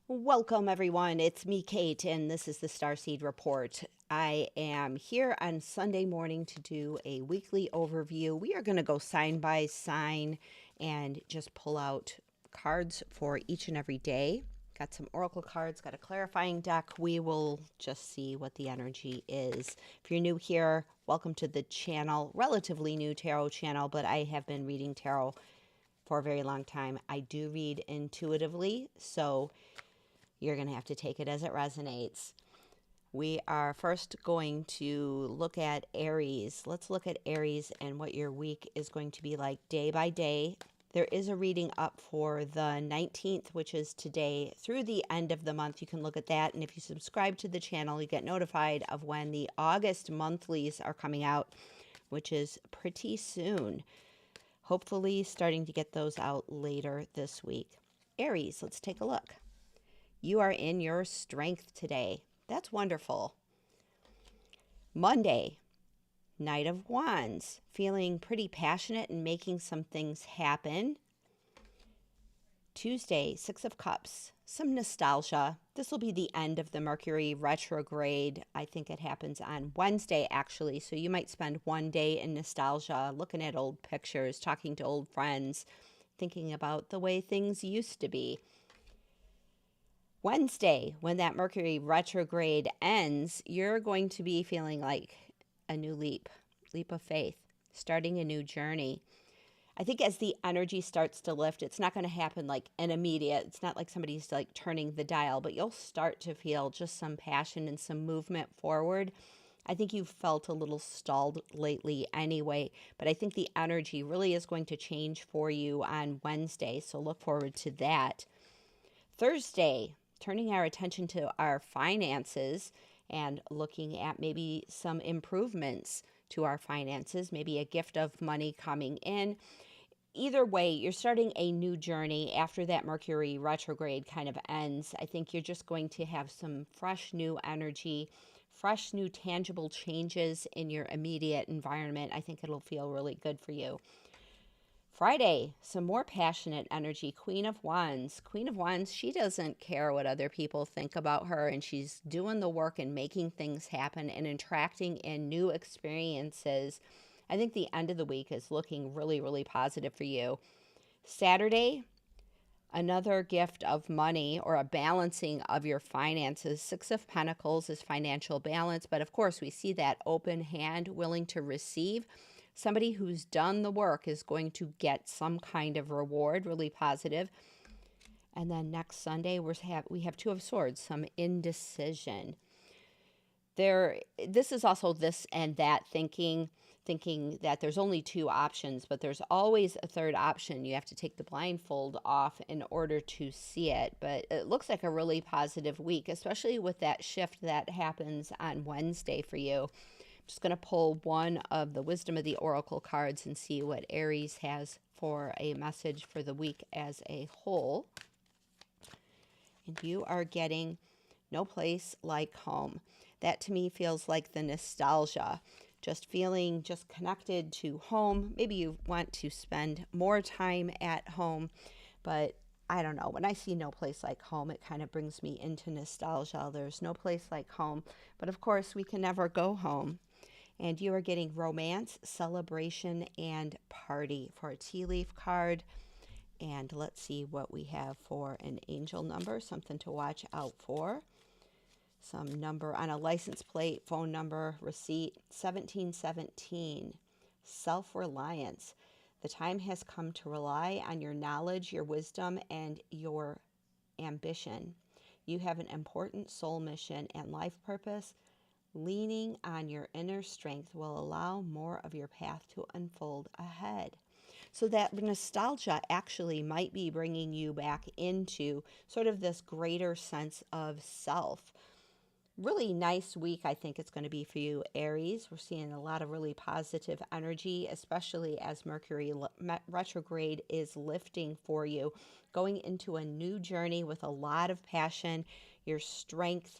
Welcome, everyone. It's me, Kate, and this is the Starseed Report. I am here on Sunday morning to do a weekly overview. We are going to go sign by sign and just pull out cards for each and every day. Got some oracle cards, got a clarifying deck. We will just see what the energy is. If you're new here, welcome to the channel. Relatively new tarot channel, but I have been reading tarot for a very long time. I do read intuitively, so you're going to have to take it as it resonates. We are first going to look at Aries. Let's look at Aries and what your week is going to be like day by day. There is a reading up for the 19th, which is today, through the end of the month. You can look at that. And if you subscribe to the channel, you get notified of when the August monthlies are coming out, which is pretty soon. Hopefully starting to get those out later this week. Aries, let's take a look. You are in your strength today. That's wonderful. Monday, Knight of Wands, feeling pretty passionate and making some things happen. Tuesday, Six of Cups, some nostalgia. This will be the end of the Mercury retrograde. I think it happens on Wednesday, actually. So you might spend one day in nostalgia, looking at old pictures, talking to old friends, thinking about the way things used to be. Wednesday, when that Mercury retrograde ends, you're going to be feeling like a new leap of faith, starting a new journey. I think as the energy starts to lift, it's not going to happen like an immediate. It's not like somebody's like turning the dial, but you'll start to feel just some passion and some movement forward. I think you've felt a little stalled lately anyway, but I think the energy really is going to change for you on Wednesday, so look forward to that. Thursday, turning our attention to our finances and looking at maybe some improvements to our finances, maybe a gift of money coming in. Either way, you're starting a new journey after that Mercury retrograde kind of ends. I think you're just going to have some fresh new energy, fresh new tangible changes in your immediate environment. I think it'll feel really good for you. Friday, some more passionate energy. Queen of Wands. Queen of Wands, she doesn't care what other people think about her, and she's doing the work and making things happen and attracting in new experiences. I think the end of the week is looking really, really positive for you. Saturday, another gift of money or a balancing of your finances. Six of Pentacles is financial balance, but of course we see that open hand willing to receive. Somebody who's done the work is going to get some kind of reward, really positive. And then next Sunday, we have Two of Swords, some indecision. This is also this and that thinking that there's only two options, but there's always a third option. You have to take the blindfold off in order to see it. But it looks like a really positive week, especially with that shift that happens on Wednesday for you. Just going to pull one of the Wisdom of the Oracle cards and see what Aries has for a message for the week as a whole. And you are getting No Place Like Home. That to me feels like the nostalgia. Just feeling just connected to home. Maybe you want to spend more time at home, but I don't know. When I see No Place Like Home, it kind of brings me into nostalgia. There's no place like home, but of course we can never go home. And you are getting romance, celebration, and party for a tea leaf card. And let's see what we have for an angel number, something to watch out for. Some number on a license plate, phone number, receipt, 1717. Self-reliance. The time has come to rely on your knowledge, your wisdom, and your ambition. You have an important soul mission and life purpose. Leaning on your inner strength will allow more of your path to unfold ahead. So that nostalgia actually might be bringing you back into sort of this greater sense of self. Really nice week, I think it's going to be for you, Aries. We're seeing a lot of really positive energy, especially as Mercury retrograde is lifting for you, going into a new journey with a lot of passion, your strength.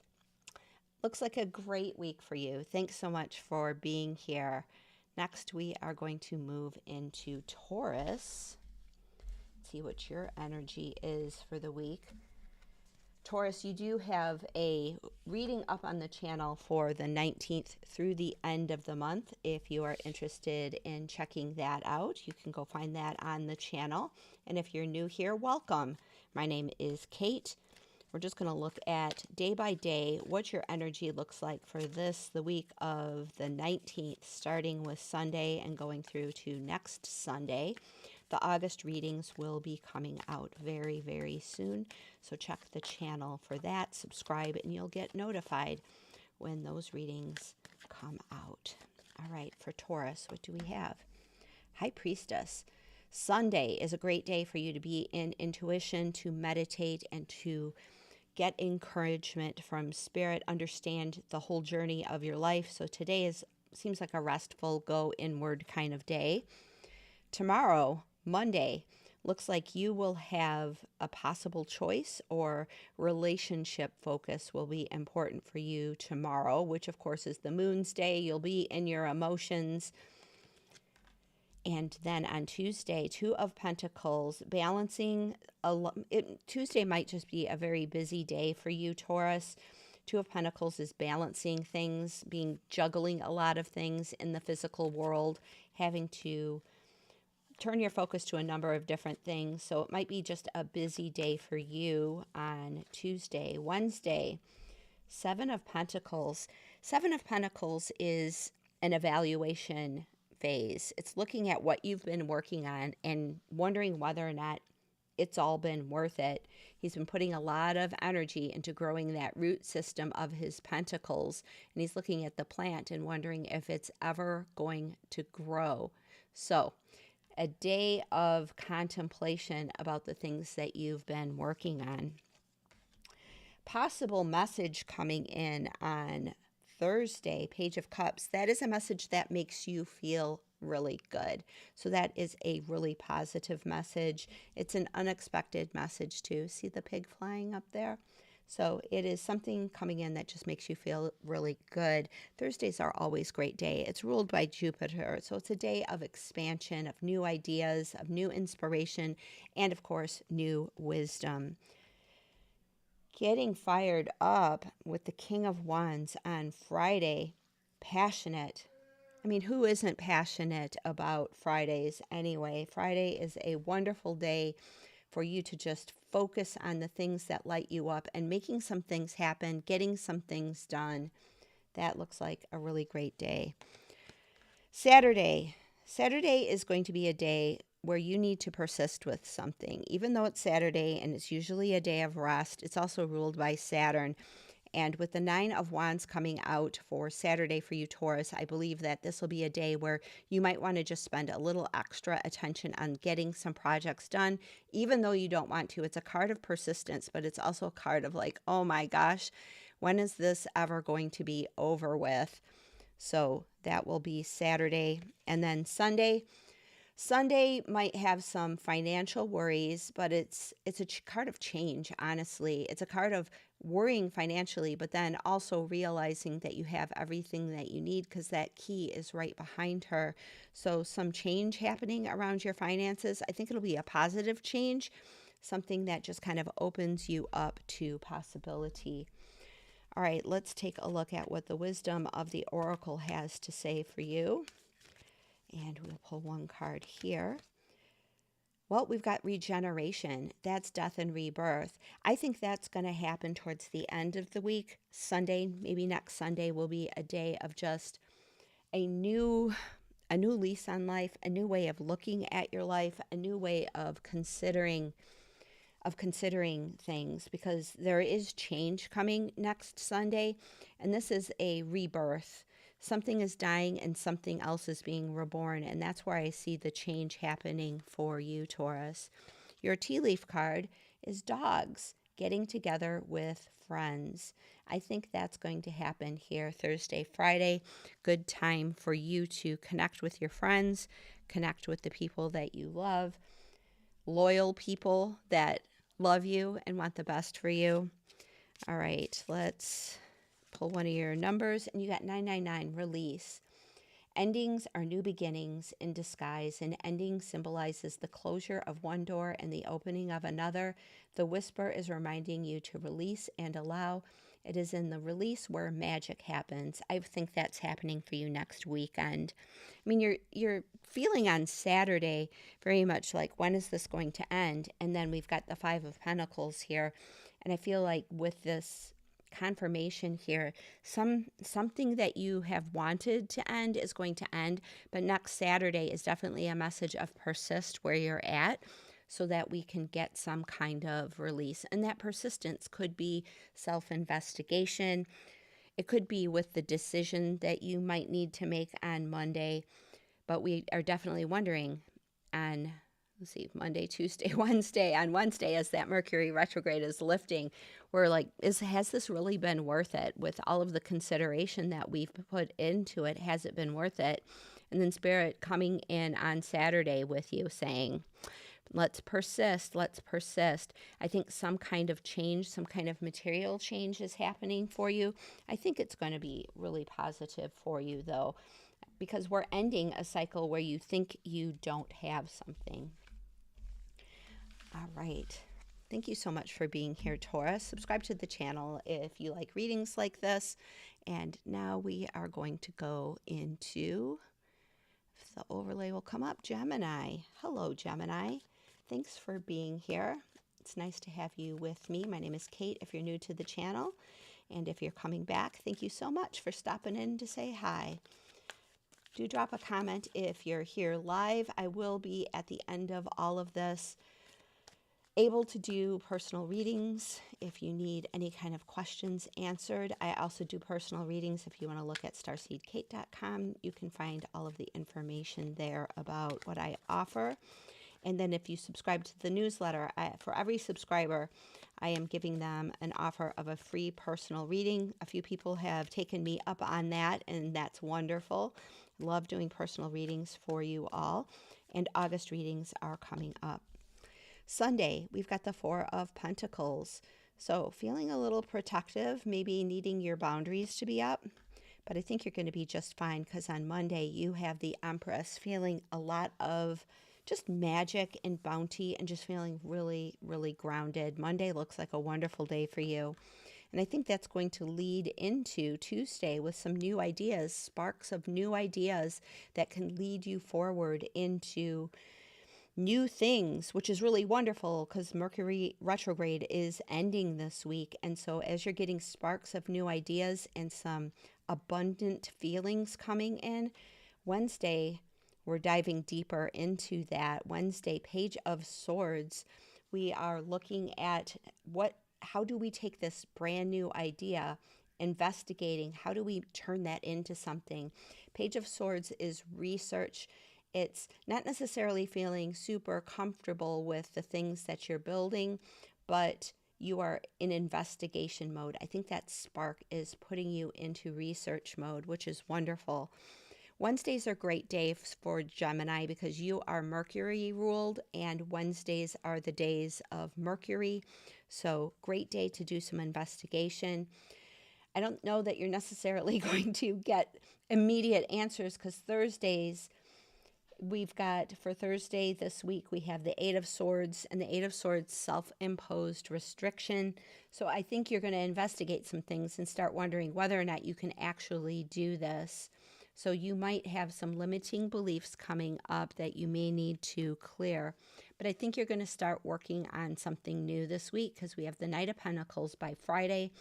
Looks like a great week for you. Thanks so much for being here. Next, we are going to move into Taurus. See what your energy is for the week. Taurus, you do have a reading up on the channel for the 19th through the end of the month. If you are interested in checking that out, you can go find that on the channel. And if you're new here, welcome. My name is Kate. We're just going to look at day by day what your energy looks like for the week of the 19th, starting with Sunday and going through to next Sunday. The August readings will be coming out very, very soon, so check the channel for that. Subscribe, and you'll get notified when those readings come out. All right, for Taurus, what do we have? High Priestess. Sunday is a great day for you to be in intuition, to meditate, and to get encouragement from Spirit, understand the whole journey of your life. So today seems like a restful, go inward kind of day. Tomorrow, Monday, looks like you will have a possible choice or relationship focus will be important for you tomorrow, which of course is the moon's day. You'll be in your emotions. And then on Tuesday, Two of Pentacles, balancing. Tuesday might just be a very busy day for you, Taurus. Two of Pentacles is balancing things, juggling a lot of things in the physical world, having to turn your focus to a number of different things. So it might be just a busy day for you on Tuesday. Wednesday, Seven of Pentacles. Seven of Pentacles is an evaluation phase. It's looking at what you've been working on and wondering whether or not it's all been worth it. He's been putting a lot of energy into growing that root system of his pentacles, and he's looking at the plant and wondering if it's ever going to grow. So a day of contemplation about the things that you've been working on. Possible message coming in on Thursday, Page of Cups. That is a message that makes you feel really good. So that is a really positive message. It's an unexpected message too. See the pig flying up there? So it is something coming in that just makes you feel really good. Thursdays are always a great day. It's ruled by Jupiter. So it's a day of expansion, of new ideas, of new inspiration, and of course, new wisdom. Getting fired up with the King of Wands on Friday. Passionate. I mean, who isn't passionate about Fridays anyway? Friday is a wonderful day for you to just focus on the things that light you up and making some things happen, getting some things done. That looks like a really great day. Saturday. Saturday is going to be a day where you need to persist with something. Even though it's Saturday and it's usually a day of rest, it's also ruled by Saturn. And with the Nine of Wands coming out for Saturday for you, Taurus, I believe that this will be a day where you might want to just spend a little extra attention on getting some projects done, even though you don't want to. It's a card of persistence, but it's also a card of like, oh my gosh, when is this ever going to be over with? So that will be Saturday. And then Sunday. Sunday might have some financial worries, but it's a card of change, honestly. It's a card of worrying financially, but then also realizing that you have everything that you need because that key is right behind her. So some change happening around your finances. I think it'll be a positive change, something that just kind of opens you up to possibility. All right, let's take a look at what the wisdom of the Oracle has to say for you. And we'll pull one card here. Well, we've got regeneration. That's death and rebirth. I think that's going to happen towards the end of the week. Sunday, maybe next Sunday, will be a day of just a new lease on life, a new way of looking at your life, a new way of considering things, because there is change coming next Sunday, and this is a rebirth. Something is dying and something else is being reborn, and that's where I see the change happening for you, Taurus. Your tea leaf card is dogs getting together with friends. I think that's going to happen here Thursday, Friday. Good time for you to connect with your friends, connect with the people that you love, loyal people that love you and want the best for you. All right, let's pull one of your numbers, and you got 999, release. Endings are new beginnings in disguise. An ending symbolizes the closure of one door and the opening of another. The whisper is reminding you to release and allow. It is in the release where magic happens. I think that's happening for you next weekend. I mean, you're feeling on Saturday very much like, when is this going to end? And then we've got the Five of Pentacles here. And I feel like with this confirmation here, something that you have wanted to end is going to end, but next Saturday is definitely a message of persist where you're at, so that we can get some kind of release. And that persistence could be self-investigation. It could be with the decision that you might need to make on Monday, but we are definitely wondering on, let's see, Monday, Tuesday, Wednesday. On Wednesday, as that Mercury retrograde is lifting, we're like, has this really been worth it? With all of the consideration that we've put into it, has it been worth it? And then Spirit coming in on Saturday with you saying, let's persist, let's persist. I think some kind of change, some kind of material change is happening for you. I think it's going to be really positive for you, though, because we're ending a cycle where you think you don't have something. All right. Thank you so much for being here, Taurus. Subscribe to the channel if you like readings like this. And now we are going to go into, if the overlay will come up, Gemini. Hello, Gemini. Thanks for being here. It's nice to have you with me. My name is Kate if you're new to the channel. And if you're coming back, thank you so much for stopping in to say hi. Do drop a comment if you're here live. I will be, at the end of all of this, able to do personal readings if you need any kind of questions answered. I also do personal readings. If you want to look at starseedkate.com, you can find all of the information there about what I offer. And then if you subscribe to the newsletter, for every subscriber, I am giving them an offer of a free personal reading. A few people have taken me up on that, and that's wonderful. Love doing personal readings for you all. And August readings are coming up. Sunday, we've got the Four of Pentacles. So feeling a little protective, maybe needing your boundaries to be up. But I think you're going to be just fine, because on Monday, you have the Empress, feeling a lot of just magic and bounty and just feeling really, really grounded. Monday looks like a wonderful day for you. And I think that's going to lead into Tuesday with some new ideas, sparks of new ideas that can lead you forward into new things, which is really wonderful because Mercury retrograde is ending this week. And so as you're getting sparks of new ideas and some abundant feelings coming in, Wednesday, we're diving deeper into that. Wednesday, Page of Swords, we are looking at how do we take this brand new idea, investigating, how do we turn that into something? Page of Swords is research. It's not necessarily feeling super comfortable with the things that you're building, but you are in investigation mode. I think that spark is putting you into research mode, which is wonderful. Wednesdays are great days for Gemini because you are Mercury ruled, and Wednesdays are the days of Mercury. So great day to do some investigation. I don't know that you're necessarily going to get immediate answers, because Thursdays, we've got, for Thursday this week, we have the Eight of Swords, and the Eight of Swords, self-imposed restriction. So I think you're going to investigate some things and start wondering whether or not you can actually do this. So you might have some limiting beliefs coming up that you may need to clear. But I think you're going to start working on something new this week, because we have the Knight of Pentacles by Friday.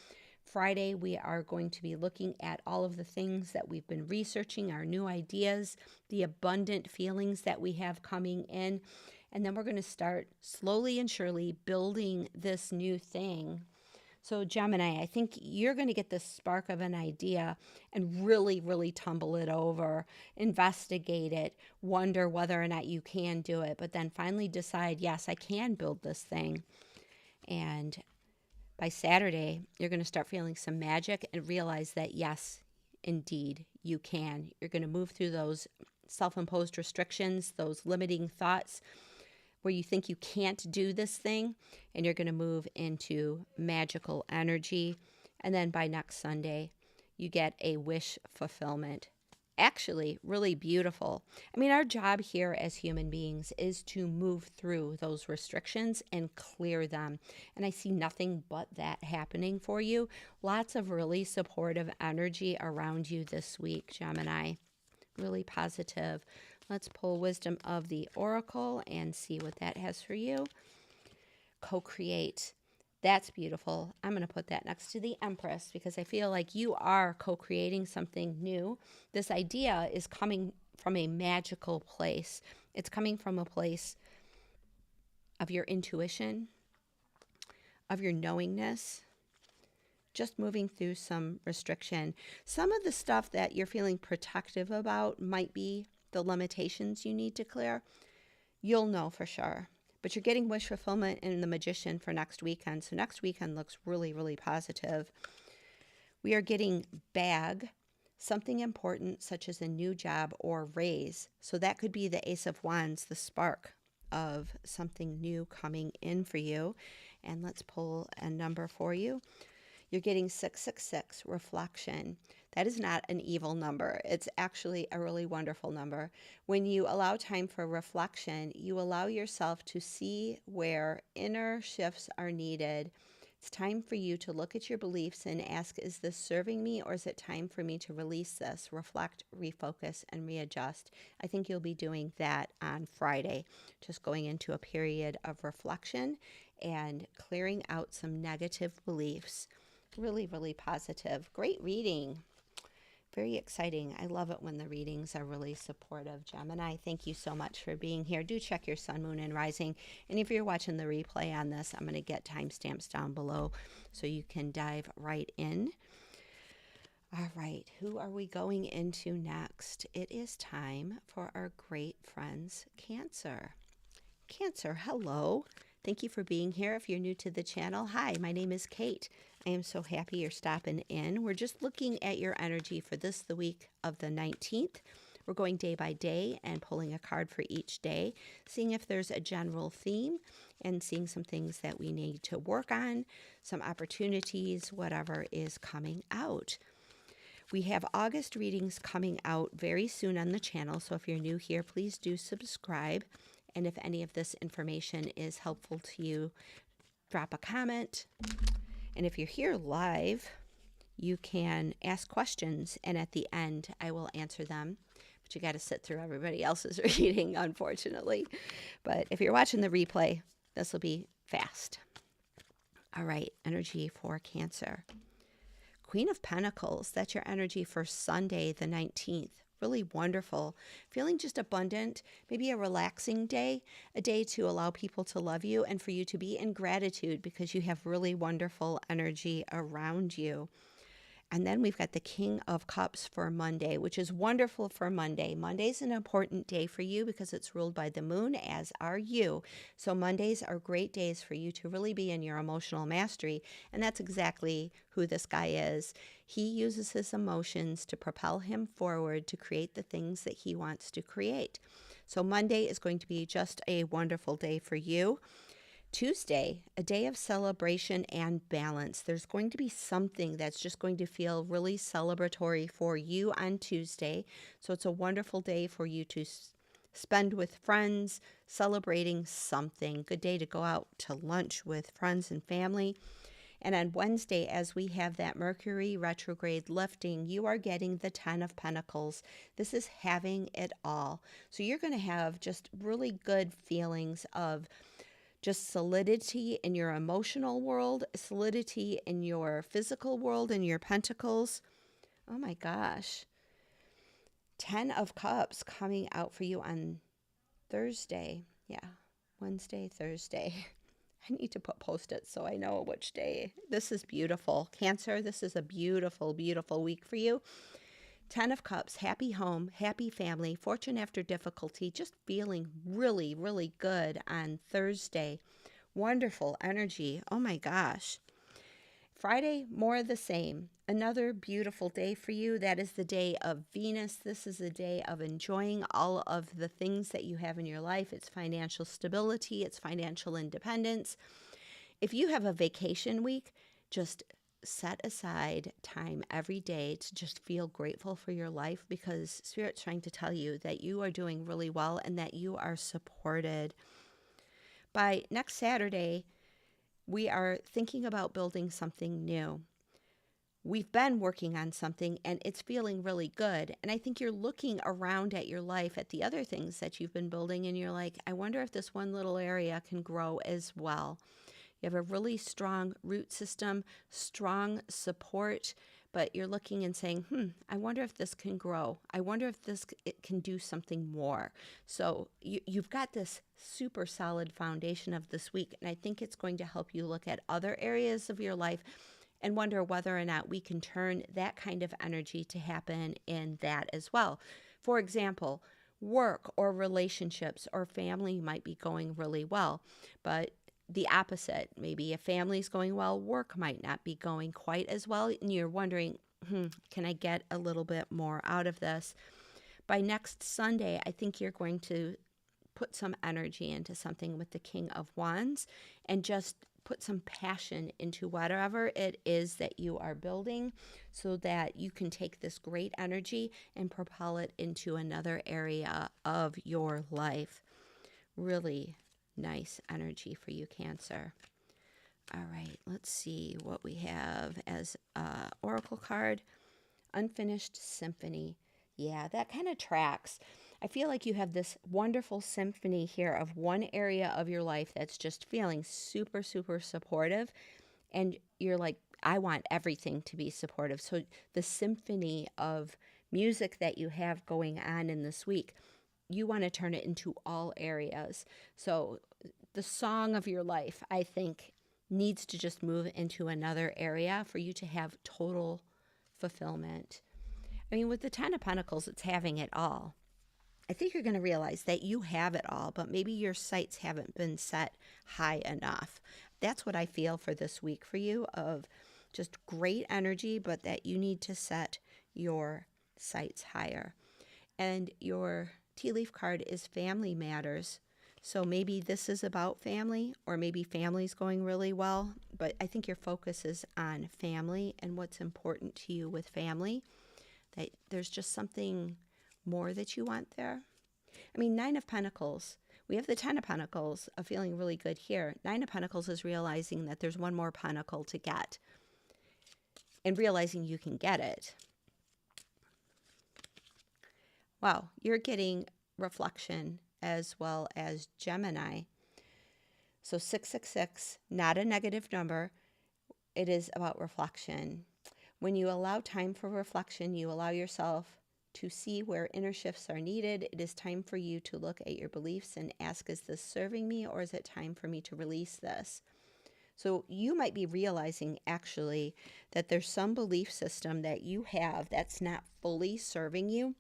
Friday, we are going to be looking at all of the things that we've been researching, our new ideas, the abundant feelings that we have coming in. And then we're going to start slowly and surely building this new thing. So Gemini, I think you're going to get this spark of an idea and really, really tumble it over, investigate it, wonder whether or not you can do it, but then finally decide, yes, I can build this thing. And by Saturday, you're going to start feeling some magic and realize that, yes, indeed, you can. You're going to move through those self-imposed restrictions, those limiting thoughts where you think you can't do this thing, and you're going to move into magical energy. And then by next Sunday, you get a wish fulfillment. actually really beautiful. I mean, our job here as human beings is to move through those restrictions and clear them. And I see nothing but that happening for you. Lots of really supportive energy around you this week, Gemini. Really positive. Let's pull Wisdom of the Oracle and see what that has for you. Co-create. That's beautiful. I'm going to put that next to the Empress because I feel like you are co-creating something new. This idea is coming from a magical place. It's coming from a place of your intuition, of your knowingness, just moving through some restriction. Some of the stuff that you're feeling protective about might be the limitations you need to clear. You'll know for sure. But you're getting wish fulfillment in the Magician for next weekend. So next weekend looks really, really positive. We are getting bag, something important such as a new job or raise. So that could be the Ace of Wands, the spark of something new coming in for you. And let's pull a number for you. You're getting 666, reflection. That is not an evil number. It's actually a really wonderful number. When you allow time for reflection, you allow yourself to see where inner shifts are needed. It's time for you to look at your beliefs and ask, is this serving me, or is it time for me to release this, reflect, refocus, and readjust? I think you'll be doing that on Friday, just going into a period of reflection and clearing out some negative beliefs. Really, really positive. Great reading. Very exciting. I love it when the readings are really supportive. Gemini, thank you so much for being here. Do check your sun, moon, and rising. And if you're watching the replay on this, I'm going to get timestamps down below so you can dive right in. All right, who are we going into next? It is time for our great friends, Cancer. Cancer, hello. Thank you for being here. If you're new to the channel, hi, my name is Kate. I am so happy you're stopping in. We're just looking at your energy for the week of the 19th. We're going day by day and pulling a card for each day, seeing if there's a general theme and seeing some things that we need to work on, some opportunities, whatever is coming out. We have August readings coming out very soon on the channel, so if you're new here, please do subscribe. And if any of this information is helpful to you, drop a comment. And if you're here live, you can ask questions, and at the end, I will answer them. But you got to sit through everybody else's reading, unfortunately. But if you're watching the replay, this will be fast. All right, energy for Cancer. Queen of Pentacles, that's your energy for Sunday, the 19th. Really wonderful. Feeling just abundant, maybe a relaxing day, a day to allow people to love you and for you to be in gratitude because you have really wonderful energy around you. And then we've got the King of Cups for Monday, which is wonderful for Monday. Monday's an important day for you because it's ruled by the moon, as are you. So Mondays are great days for you to really be in your emotional mastery. And that's exactly who this guy is. He uses his emotions to propel him forward to create the things that he wants to create. So Monday is going to be just a wonderful day for you. Tuesday, a day of celebration and balance. There's going to be something that's just going to feel really celebratory for you on Tuesday. So it's a wonderful day for you to spend with friends, celebrating something. Good day to go out to lunch with friends and family. And on Wednesday, as we have that Mercury retrograde lifting, you are getting the 10 of Pentacles. This is having it all. So you're going to have just really good feelings of just solidity in your emotional world, solidity in your physical world, in your pentacles. Oh my gosh. 10 of Cups coming out for you on Thursday. Yeah, Wednesday, Thursday. I need to put Post-its so I know which day. This is beautiful. Cancer, this is a beautiful, beautiful week for you. 10 of Cups, happy home, happy family, fortune after difficulty, just feeling really, really good on Thursday. Wonderful energy. Oh my gosh. Friday, more of the same. Another beautiful day for you. That is the day of Venus. This is a day of enjoying all of the things that you have in your life. It's financial stability. It's financial independence. If you have a vacation week, just set aside time every day to just feel grateful for your life, because Spirit's trying to tell you that you are doing really well and that you are supported. By next Saturday, we are thinking about building something new. We've been working on something and it's feeling really good. And I think you're looking around at your life at the other things that you've been building and you're like, I wonder if this one little area can grow as well. You have a really strong root system, strong support, but you're looking and saying, I wonder if this can grow. I wonder if it can do something more. So you've got this super solid foundation of this week, and I think it's going to help you look at other areas of your life and wonder whether or not we can turn that kind of energy to happen in that as well. For example, work or relationships or family might be going really well, but the opposite, maybe if family's going well, work might not be going quite as well, and you're wondering, can I get a little bit more out of this? By next Sunday, I think you're going to put some energy into something with the King of Wands and just put some passion into whatever it is that you are building so that you can take this great energy and propel it into another area of your life. Really nice energy for you, Cancer. All right, let's see what we have as oracle card. Unfinished Symphony. Yeah, that kind of tracks. I feel like you have this wonderful symphony here of one area of your life that's just feeling super, super supportive. And you're like, I want everything to be supportive. So the symphony of music that you have going on in this week, you want to turn it into all areas. So the song of your life, I think, needs to just move into another area for you to have total fulfillment. I mean, with the Ten of Pentacles, it's having it all. I think you're going to realize that you have it all, but maybe your sights haven't been set high enough. That's what I feel for this week for you, of just great energy, but that you need to set your sights higher. And your tea leaf card is Family Matters. So maybe this is about family, or maybe family's going really well, but I think your focus is on family and what's important to you with family, that there's just something more that you want there. I mean, Nine of Pentacles. We have the Ten of Pentacles of feeling really good here. Nine of Pentacles is realizing that there's one more pentacle to get and realizing you can get it. Wow, you're getting reflection as well as Gemini. So 666, not a negative number. It is about reflection. When you allow time for reflection, you allow yourself to see where inner shifts are needed. It is time for you to look at your beliefs and ask, is this serving me, or is it time for me to release this? So you might be realizing actually that there's some belief system that you have that's not fully serving you.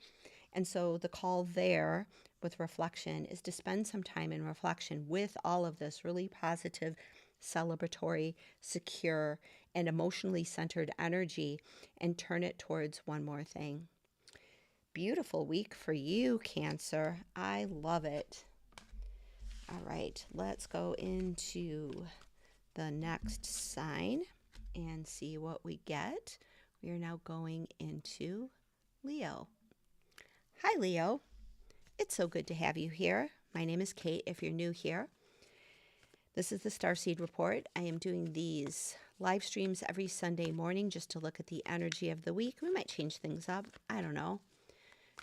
And so the call there with reflection is to spend some time in reflection with all of this really positive, celebratory, secure, and emotionally centered energy, and turn it towards one more thing. Beautiful week for you, Cancer. I love it. All right, let's go into the next sign and see what we get. We are now going into Leo. Hi, Leo. It's so good to have you here. My name is Kate, if you're new here. This is the Starseed Report. I am doing these live streams every Sunday morning just to look at the energy of the week. We might change things up. I don't know.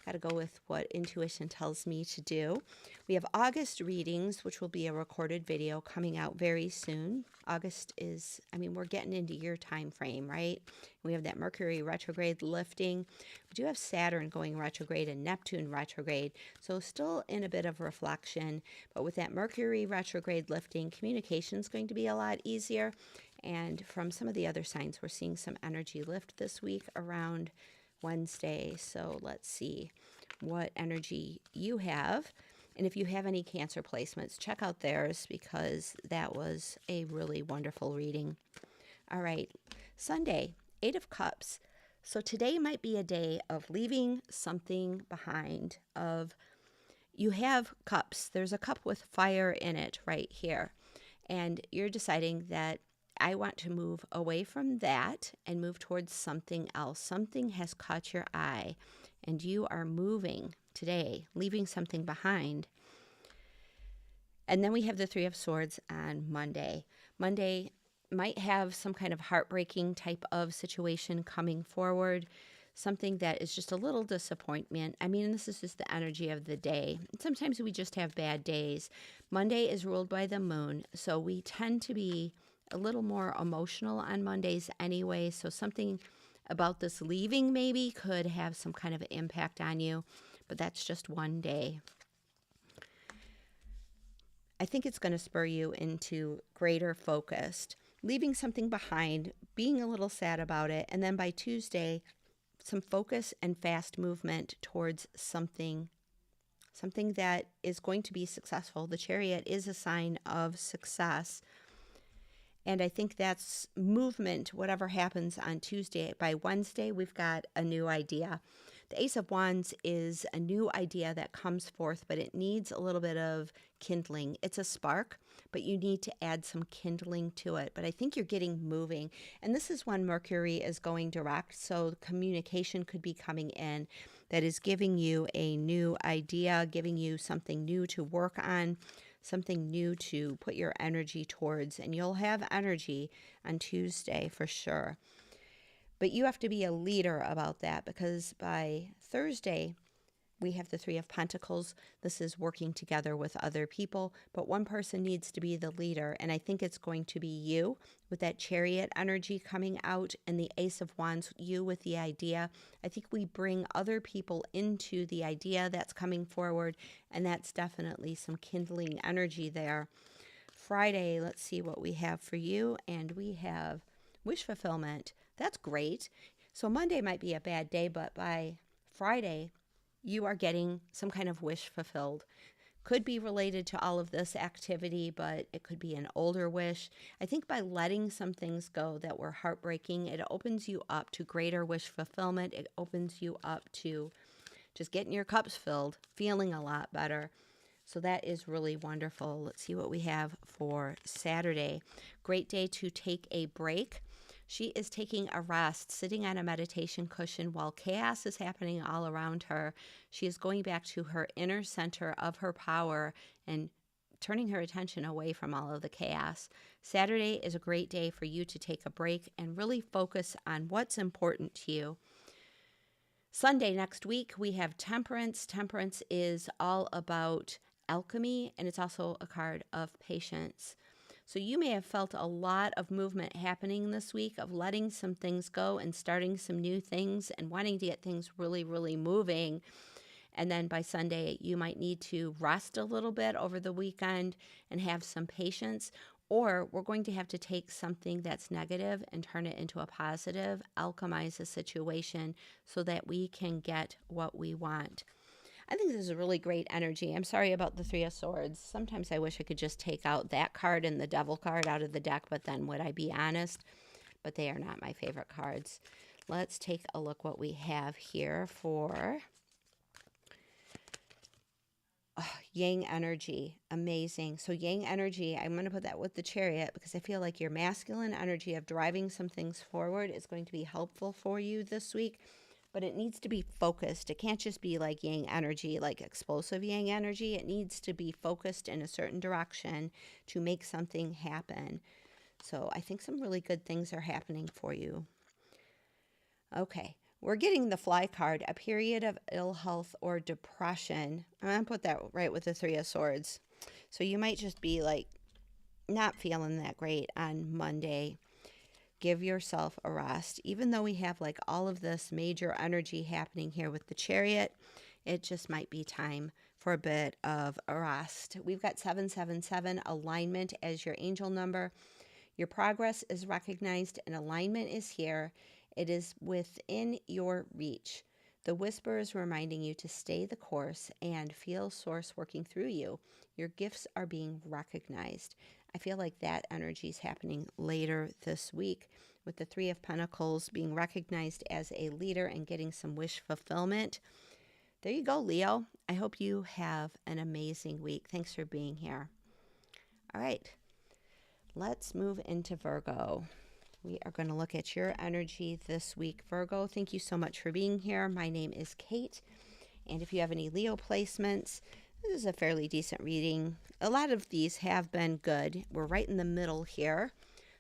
Got to go with what intuition tells me to do. We have August readings, which will be a recorded video coming out very soon. August is, I mean, we're getting into your time frame, right? We have that Mercury retrograde lifting. We do have Saturn going retrograde and Neptune retrograde, so still in a bit of reflection. But with that Mercury retrograde lifting, communication is going to be a lot easier. And from some of the other signs, we're seeing some energy lift this week around Wednesday. So let's see what energy you have. And if you have any Cancer placements, check out theirs, because that was a really wonderful reading. All right, Sunday, 8 of Cups. So today might be a day of leaving something behind. Of you have cups. There's a cup with fire in it right here. And you're deciding that I want to move away from that and move towards something else. Something has caught your eye, and you are moving today, leaving something behind. And then we have the Three of Swords on Monday. Monday might have some kind of heartbreaking type of situation coming forward, something that is just a little disappointment. I mean, this is just the energy of the day. Sometimes we just have bad days. Monday is ruled by the moon, so we tend to be a little more emotional on Mondays anyway. So something about this leaving maybe could have some kind of impact on you, but that's just one day. I think it's going to spur you into greater focus, leaving something behind, being a little sad about it, and then by Tuesday, some focus and fast movement towards something that is going to be successful. The Chariot is a sign of success. And I think that's movement, whatever happens on Tuesday. By Wednesday, we've got a new idea. The Ace of Wands is a new idea that comes forth, but it needs a little bit of kindling. It's a spark, but you need to add some kindling to it. But I think you're getting moving. And this is when Mercury is going direct, so communication could be coming in that is giving you a new idea, giving you something new to work on, something new to put your energy towards. And you'll have energy on Tuesday for sure. But you have to be a leader about that, because by Thursday, we have the Three of Pentacles. This is working together with other people, but one person needs to be the leader. And I think it's going to be you with that Chariot energy coming out, and the Ace of Wands, you with the idea. I think we bring other people into the idea that's coming forward, and that's definitely some kindling energy there. Friday, let's see what we have for you. And we have wish fulfillment. That's great. So Monday might be a bad day, but by Friday, you are getting some kind of wish fulfilled. Could be related to all of this activity, but it could be an older wish. I think by letting some things go that were heartbreaking, it opens you up to greater wish fulfillment. It opens you up to just getting your cups filled, feeling a lot better. So that is really wonderful. Let's see what we have for Saturday. Great day to take a break. She is taking a rest, sitting on a meditation cushion while chaos is happening all around her. She is going back to her inner center of her power and turning her attention away from all of the chaos. Saturday is a great day for you to take a break and really focus on what's important to you. Sunday next week, we have Temperance. Temperance is all about alchemy, and it's also a card of patience. So you may have felt a lot of movement happening this week, of letting some things go and starting some new things and wanting to get things really, really moving. And then by Sunday, you might need to rest a little bit over the weekend and have some patience. Or we're going to have to take something that's negative and turn it into a positive, alchemize the situation so that we can get what we want. I think this is a really great energy. I'm sorry about the Three of Swords. Sometimes I wish I could just take out that card and the Devil card out of the deck, but then would I be honest? But they are not my favorite cards. Let's take a look what we have here for Yang energy. Amazing. So Yang energy, I'm going to put that with the Chariot because I feel like your masculine energy of driving some things forward is going to be helpful for you this week. But it needs to be focused. It can't just be like Yang energy, like explosive Yang energy. It needs to be focused in a certain direction to make something happen. So I think some really good things are happening for you. Okay, we're getting the Fly card, a period of ill health or depression. I'm going to put that right with the Three of Swords. So you might just be like not feeling that great on Monday. Give yourself a rest. Even though we have like all of this major energy happening here with the Chariot, it just might be time for a bit of a rest. We've got 777 alignment as your angel number. Your progress is recognized and alignment is here. It is within your reach. The whisper is reminding you to stay the course and feel source working through you. Your gifts are being recognized. I feel like that energy is happening later this week with the Three of Pentacles being recognized as a leader and getting some wish fulfillment. There you go, Leo. I hope you have an amazing week. Thanks for being here. All right. Let's move into Virgo. We are going to look at your energy this week, Virgo. Thank you so much for being here. My name is Kate, and if you have any Leo placements, this is a fairly decent reading. A lot of these have been good. We're right in the middle here.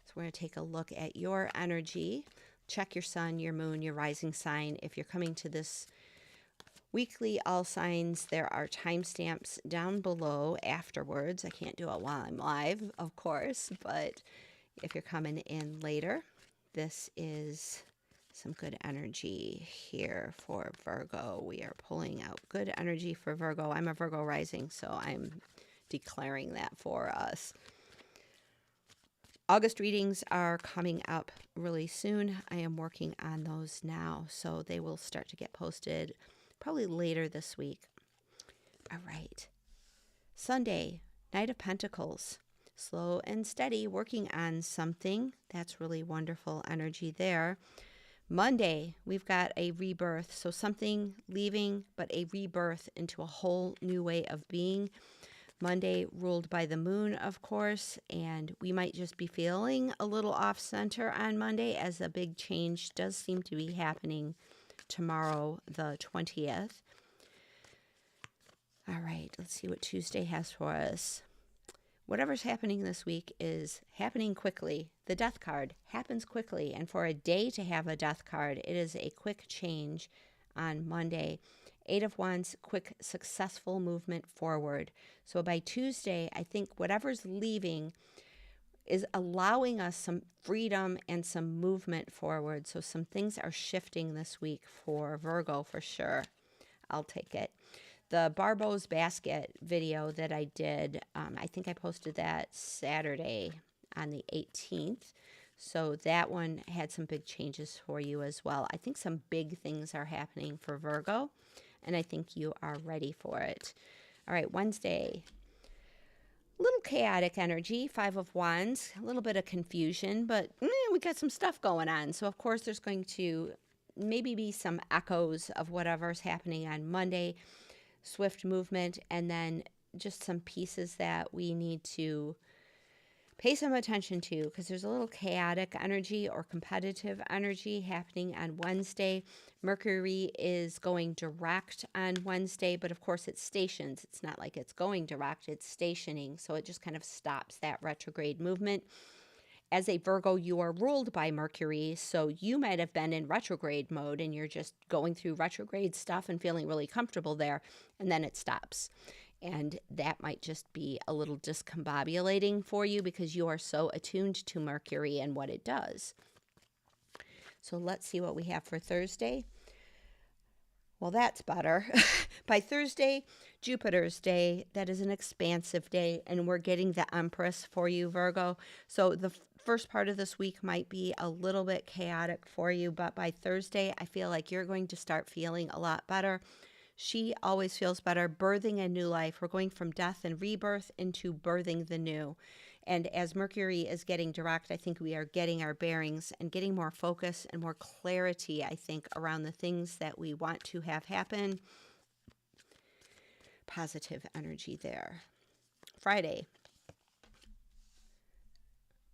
So we're going to take a look at your energy. Check your sun, your moon, your rising sign. If you're coming to this weekly all signs, there are timestamps down below afterwards. I can't do it while I'm live, of course, but if you're coming in later, this is some good energy here for Virgo. We are pulling out good energy for Virgo. I'm a Virgo rising, so I'm declaring that for us. August readings are coming up really soon. I am working on those now, so they will start to get posted probably later this week. All right. Sunday, Knight of Pentacles. Slow and steady, working on something. That's really wonderful energy there. Monday, we've got a rebirth. So something leaving, but a rebirth into a whole new way of being. Monday ruled by the moon, of course, and we might just be feeling a little off center on Monday as a big change does seem to be happening tomorrow, the 20th. All right, let's see what Tuesday has for us. Whatever's happening this week is happening quickly. The death card happens quickly, and for a day to have a death card, it is a quick change on Monday. 8 of Wands, quick, successful movement forward. So by Tuesday, I think whatever's leaving is allowing us some freedom and some movement forward. So some things are shifting this week for Virgo for sure. I'll take it. The Barbo's Basket video that I did, I think I posted that Saturday on the 18th. So that one had some big changes for you as well. I think some big things are happening for Virgo, and I think you are ready for it. All right, Wednesday. Little chaotic energy, 5 of Wands, a little bit of confusion, but we got some stuff going on. So, of course, there's going to maybe be some echoes of whatever's happening on Monday. Swift movement, and then just some pieces that we need to pay some attention to because there's a little chaotic energy or competitive energy happening on Wednesday. Mercury is going direct on Wednesday, but of course it stations. It's not like it's going direct, it's stationing, so it just kind of stops that retrograde movement. As a Virgo, you are ruled by Mercury, so you might have been in retrograde mode and you're just going through retrograde stuff and feeling really comfortable there, and then it stops. And that might just be a little discombobulating for you because you are so attuned to Mercury and what it does. So let's see what we have for Thursday. Well, that's better. By Thursday, Jupiter's day, that is an expansive day, and we're getting the Empress for you, Virgo. So the first part of this week might be a little bit chaotic for you, but by Thursday, I feel like you're going to start feeling a lot better. She always feels better, birthing a new life. We're going from death and rebirth into birthing the new. And as Mercury is getting direct, I think we are getting our bearings and getting more focus and more clarity, I think, around the things that we want to have happen. Positive energy there. Friday.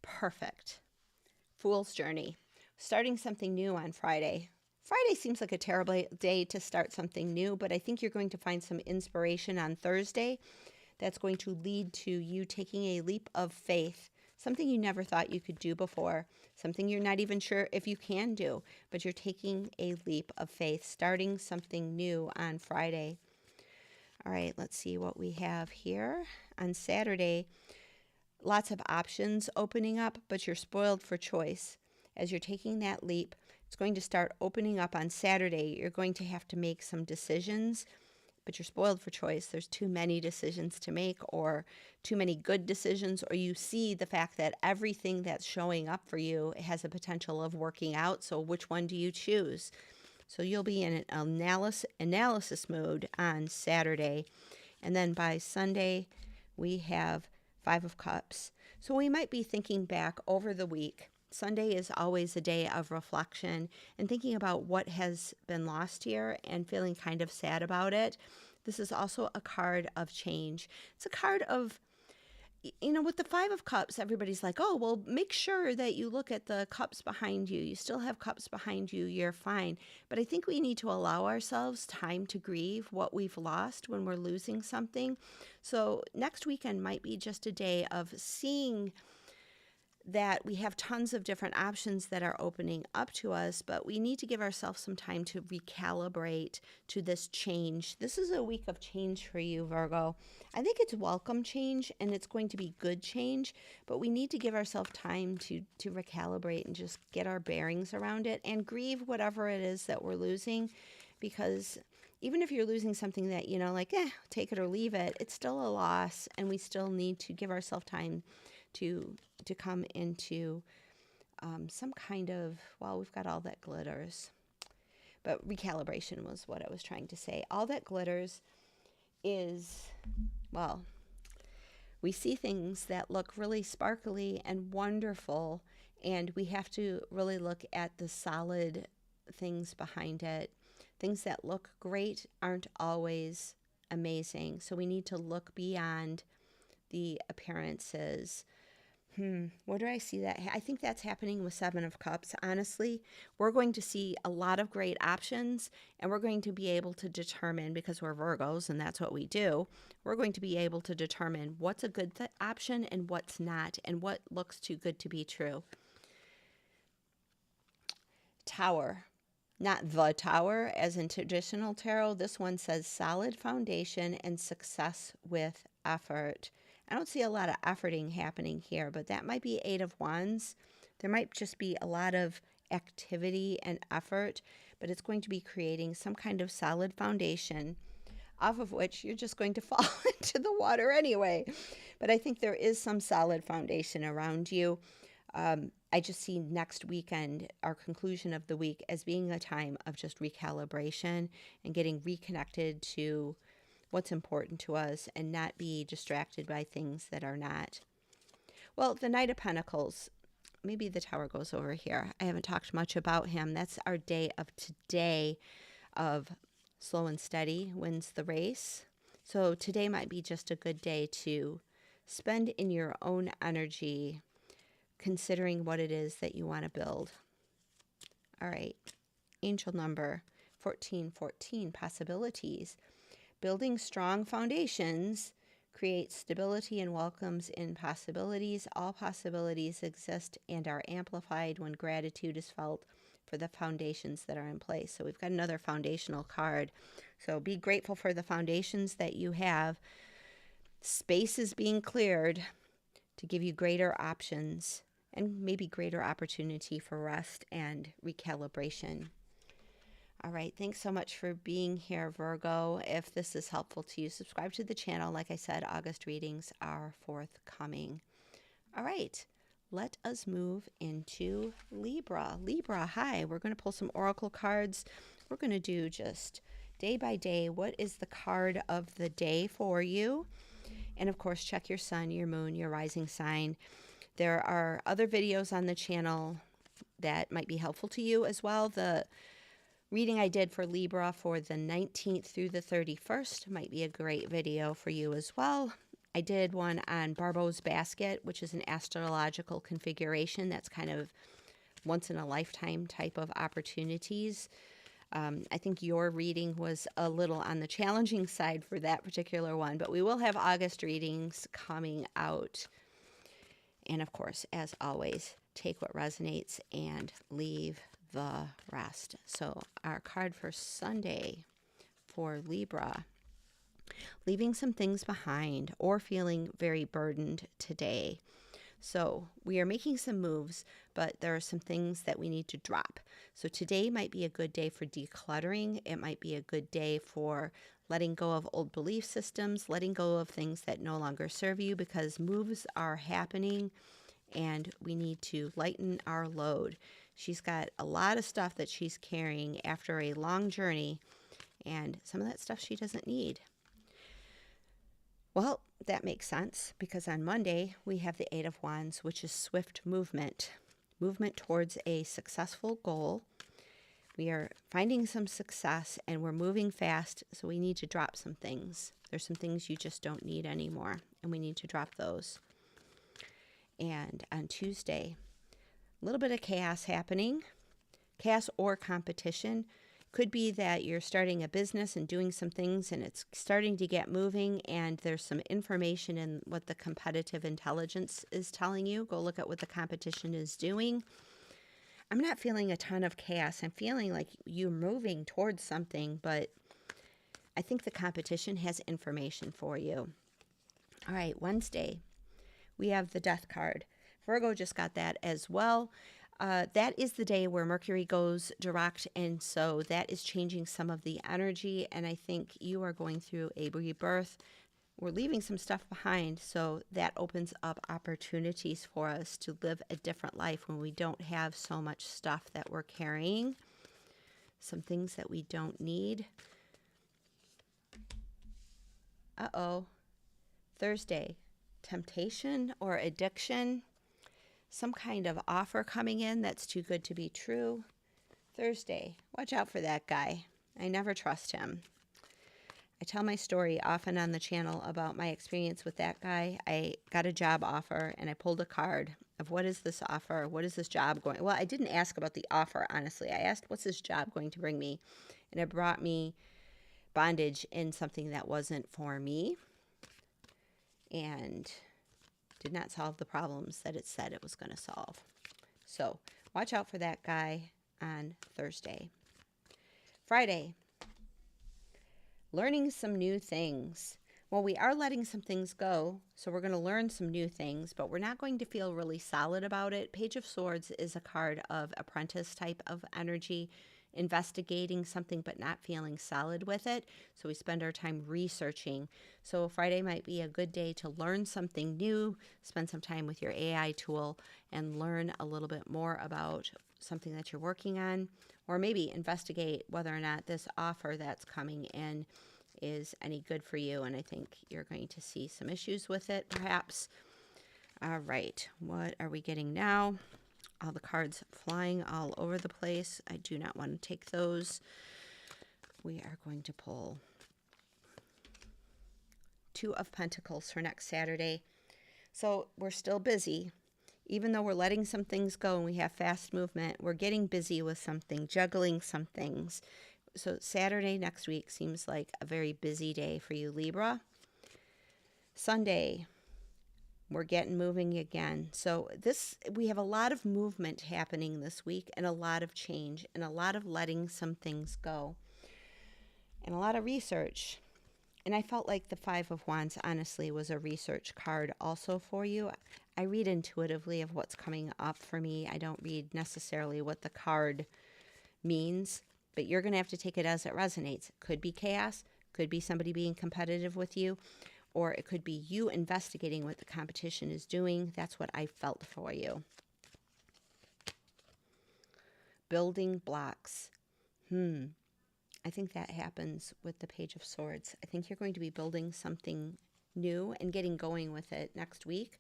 Perfect. Fool's Journey. Starting something new on Friday. Friday seems like a terrible day to start something new, but I think you're going to find some inspiration on Thursday that's going to lead to you taking a leap of faith, something you never thought you could do before, something you're not even sure if you can do, but you're taking a leap of faith, starting something new on Friday. All right, let's see what we have here. On Saturday, lots of options opening up, but you're spoiled for choice. As you're taking that leap, it's going to start opening up on Saturday. You're going to have to make some decisions, but you're spoiled for choice. There's too many decisions to make, or too many good decisions, or you see the fact that everything that's showing up for you has a potential of working out. So which one do you choose? So you'll be in an analysis mode on Saturday. And then by Sunday, we have 5 of Cups. So we might be thinking back over the week. Sunday is always a day of reflection and thinking about what has been lost here and feeling kind of sad about it. This is also a card of change. It's a card of you know, with the Five of Cups, everybody's like, oh, well, make sure that you look at the cups behind you. You still have cups behind you. You're fine. But I think we need to allow ourselves time to grieve what we've lost when we're losing something. So next weekend might be just a day of seeing that we have tons of different options that are opening up to us, but we need to give ourselves some time to recalibrate to this change. This is a week of change for you, Virgo. I think it's welcome change, and it's going to be good change, but we need to give ourselves time to recalibrate and just get our bearings around it and grieve whatever it is that we're losing, because even if you're losing something that, you know, like, take it or leave it, it's still a loss, and we still need to give ourselves time to come into some kind of, well, we've got all that glitters, but recalibration was what I was trying to say. All that glitters is, well, we see things that look really sparkly and wonderful, and we have to really look at the solid things behind it. Things that look great aren't always amazing, so we need to look beyond the appearances. Where do I see that? I think that's happening with Seven of Cups. Honestly, we're going to see a lot of great options, and we're going to be able to determine, because we're Virgos and that's what we do, we're going to be able to determine what's a good option and what's not, and what looks too good to be true. Tower. Not the tower as in traditional tarot. This one says solid foundation and success with effort. I don't see a lot of efforting happening here, but that might be Eight of Wands. There might just be a lot of activity and effort, but it's going to be creating some kind of solid foundation off of which you're just going to fall into the water anyway. But I think there is some solid foundation around you. I just see next weekend, our conclusion of the week, as being a time of just recalibration and getting reconnected to what's important to us and not be distracted by things that are not. Well, the Knight of Pentacles, maybe the Tower goes over here. I haven't talked much about him. That's our day of today of slow and steady wins the race. So today might be just a good day to spend in your own energy, considering what it is that you want to build. All right. Angel number 1414, possibilities. Building strong foundations creates stability and welcomes in possibilities. All possibilities exist and are amplified when gratitude is felt for the foundations that are in place. So we've got another foundational card. So be grateful for the foundations that you have. Space is being cleared to give you greater options and maybe greater opportunity for rest and recalibration. All right, thanks so much for being here, Virgo. If this is helpful to you, subscribe to the channel. Like I said, August readings are forthcoming. All right, let us move into Libra. Libra, hi. We're going to pull some oracle cards. We're going to do just day by day. What is the card of the day for you? And of course, check your sun, your moon, your rising sign. There are other videos on the channel that might be helpful to you as well. The reading I did for Libra for the 19th through the 31st might be a great video for you as well. I did one on Barbo's basket, which is an astrological configuration that's kind of once in a lifetime type of opportunities. I think your reading was a little on the challenging side for that particular one, but we will have August readings coming out. And of course, as always, take what resonates and leave the rest. So our card for Sunday for Libra, leaving some things behind or feeling very burdened today. So we are making some moves, but there are some things that we need to drop. So today might be a good day for decluttering. It might be a good day for letting go of old belief systems, letting go of things that no longer serve you, because moves are happening and we need to lighten our load. She's got a lot of stuff that she's carrying after a long journey, and some of that stuff she doesn't need. Well, that makes sense, because on Monday we have the Eight of Wands, which is swift movement towards a successful goal. We are finding some success and we're moving fast, so we need to drop some things. There's some things you just don't need anymore, and we need to drop those. And on Tuesday, a little bit of chaos happening, chaos or competition. Could be that you're starting a business and doing some things and it's starting to get moving, and there's some information in what the competitive intelligence is telling you. Go look at what the competition is doing. I'm not feeling a ton of chaos. I'm feeling like you're moving towards something, but I think the competition has information for you. All right, Wednesday, we have the Death card. Virgo just got that as well. That is the day where Mercury goes direct, and so that is changing some of the energy, and I think you are going through a rebirth. We're leaving some stuff behind, so that opens up opportunities for us to live a different life when we don't have so much stuff that we're carrying, some things that we don't need. Thursday, temptation or addiction. Some kind of offer coming in that's too good to be true. Thursday, watch out for that guy. I never trust him. I tell my story often on the channel about my experience with that guy. I got a job offer and I pulled a card of what is this offer? What is this job going? Well, I didn't ask about the offer, honestly. I asked, what's this job going to bring me? And it brought me bondage in something that wasn't for me, and did not solve the problems that it said it was going to solve. So watch out for that guy on Thursday. Friday, learning some new things. Well, we are letting some things go, so we're going to learn some new things, but we're not going to feel really solid about it. Page of Swords is a card of apprentice type of energy, investigating something but not feeling solid with it. So we spend our time researching. So Friday might be a good day to learn something new, spend some time with your AI tool and learn a little bit more about something that you're working on, or maybe investigate whether or not this offer that's coming in is any good for you. And I think you're going to see some issues with it, perhaps. All right, what are we getting now? All the cards flying all over the place. I do not want to take those. We are going to pull Two of Pentacles for next Saturday. So we're still busy. Even though we're letting some things go and we have fast movement, we're getting busy with something, juggling some things. So Saturday next week seems like a very busy day for you, Libra. Sunday, we're getting moving again. So we have a lot of movement happening this week, and a lot of change, and a lot of letting some things go, and a lot of research. And I felt like the Five of Wands, honestly, was a research card also for you. I read intuitively of what's coming up for me. I don't read necessarily what the card means, but you're going to have to take it as it resonates. Could be chaos, could be somebody being competitive with you, or it could be you investigating what the competition is doing. That's what I felt for you. Building blocks. I think that happens with the Page of Swords. I think you're going to be building something new and getting going with it next week.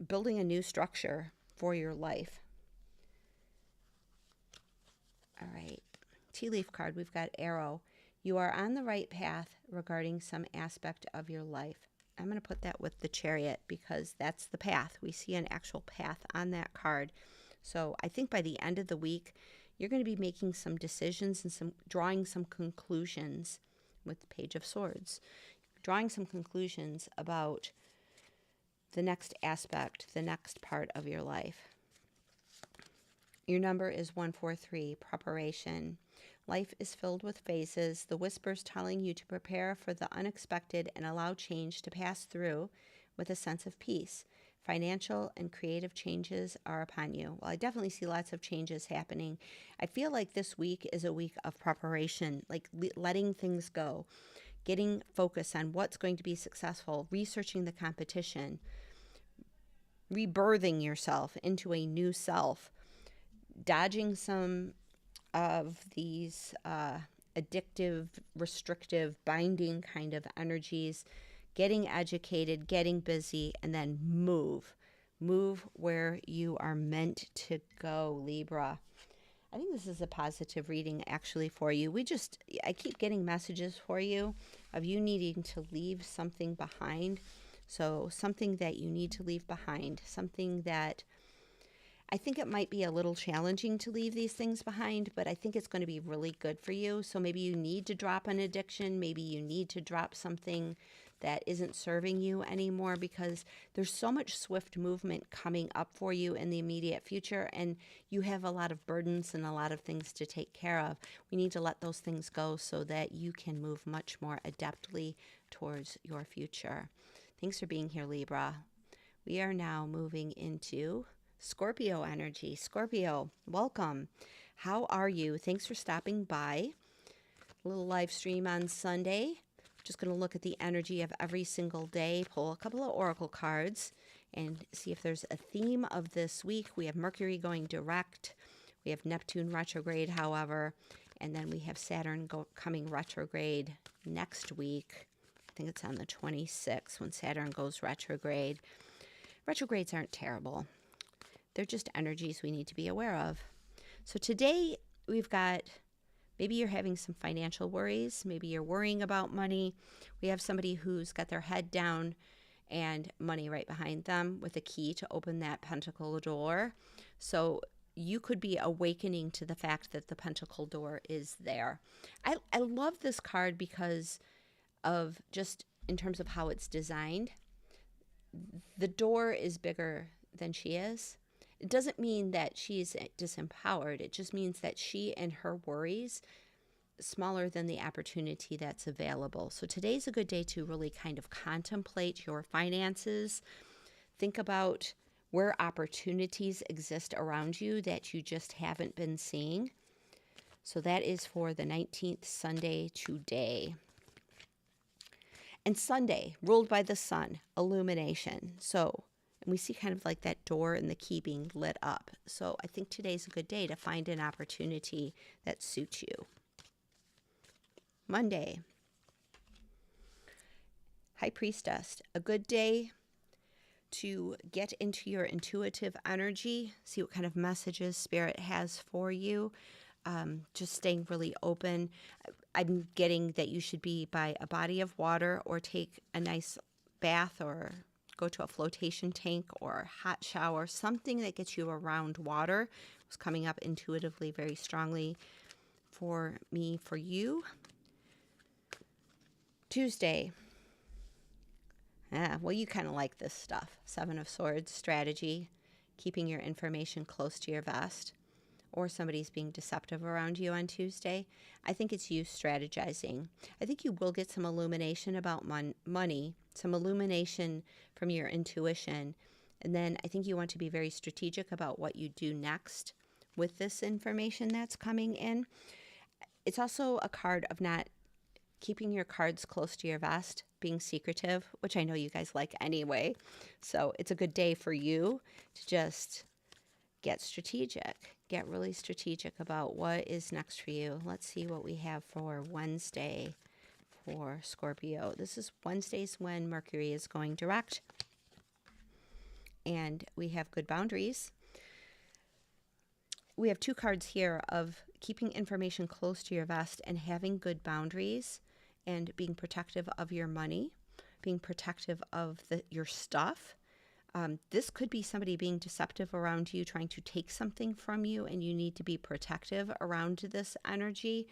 Building a new structure for your life. All right. Tea leaf card, we've got Arrow. You are on the right path regarding some aspect of your life. I'm going to put that with the Chariot because that's the path. We see an actual path on that card. So I think by the end of the week, you're going to be making some decisions and drawing some conclusions with the Page of Swords. Drawing some conclusions about the next aspect, the next part of your life. Your number is 143, preparation. Life is filled with phases, the whispers telling you to prepare for the unexpected and allow change to pass through with a sense of peace. Financial and creative changes are upon you. Well, I definitely see lots of changes happening. I feel like this week is a week of preparation, like letting things go, getting focused on what's going to be successful, researching the competition, rebirthing yourself into a new self, dodging some of these addictive, restrictive, binding kind of energies, getting educated, getting busy, and then move where you are meant to go, Libra. I think this is a positive reading actually for you. I keep getting messages for you of you needing to leave something behind. So something that you need to leave behind, something that I think it might be a little challenging to leave these things behind, but I think it's going to be really good for you. So maybe you need to drop an addiction. Maybe you need to drop something that isn't serving you anymore, because there's so much swift movement coming up for you in the immediate future, and you have a lot of burdens and a lot of things to take care of. We need to let those things go so that you can move much more adeptly towards your future. Thanks for being here, Libra. We are now moving into Scorpio energy. Scorpio, welcome. How are you? Thanks for stopping by. A little live stream on Sunday. Just going to look at the energy of every single day, pull a couple of oracle cards, and see if there's a theme of this week. We have Mercury going direct. We have Neptune retrograde, however, and then we have Saturn coming retrograde next week. I think it's on the 26th when Saturn goes retrograde. Retrogrades aren't terrible. They're just energies we need to be aware of. So today we've got, maybe you're having some financial worries. Maybe you're worrying about money. We have somebody who's got their head down and money right behind them with a key to open that pentacle door. So you could be awakening to the fact that the pentacle door is there. I love this card because of just in terms of how it's designed. The door is bigger than she is. It doesn't mean that she's disempowered. It just means that she and her worries smaller than the opportunity that's available. So today's a good day to really kind of contemplate your finances. Think about where opportunities exist around you that you just haven't been seeing. So that is for the 19th, Sunday today. And Sunday, ruled by the sun, illumination. So and we see kind of like that door and the key being lit up. So I think today's a good day to find an opportunity that suits you. Monday, High Priestess, a good day to get into your intuitive energy, see what kind of messages Spirit has for you. Just staying really open. I'm getting that you should be by a body of water or take a nice bath or go to a flotation tank or hot shower, something that gets you around water. It's coming up intuitively very strongly for me, for you. Tuesday. Well, you kind of like this stuff. Seven of Swords, strategy, keeping your information close to your vest, or somebody's being deceptive around you on Tuesday. I think it's you strategizing. I think you will get some illumination about money, some illumination from your intuition. And then I think you want to be very strategic about what you do next with this information that's coming in. It's also a card of not keeping your cards close to your vest, being secretive, which I know you guys like anyway. So it's a good day for you to just get strategic, get really strategic about what is next for you. Let's see what we have for Wednesday for Scorpio. This is Wednesdays when Mercury is going direct. And we have good boundaries. We have two cards here of keeping information close to your vest and having good boundaries and being protective of your money, being protective of your stuff. This could be somebody being deceptive around you, trying to take something from you, and you need to be protective around this energy.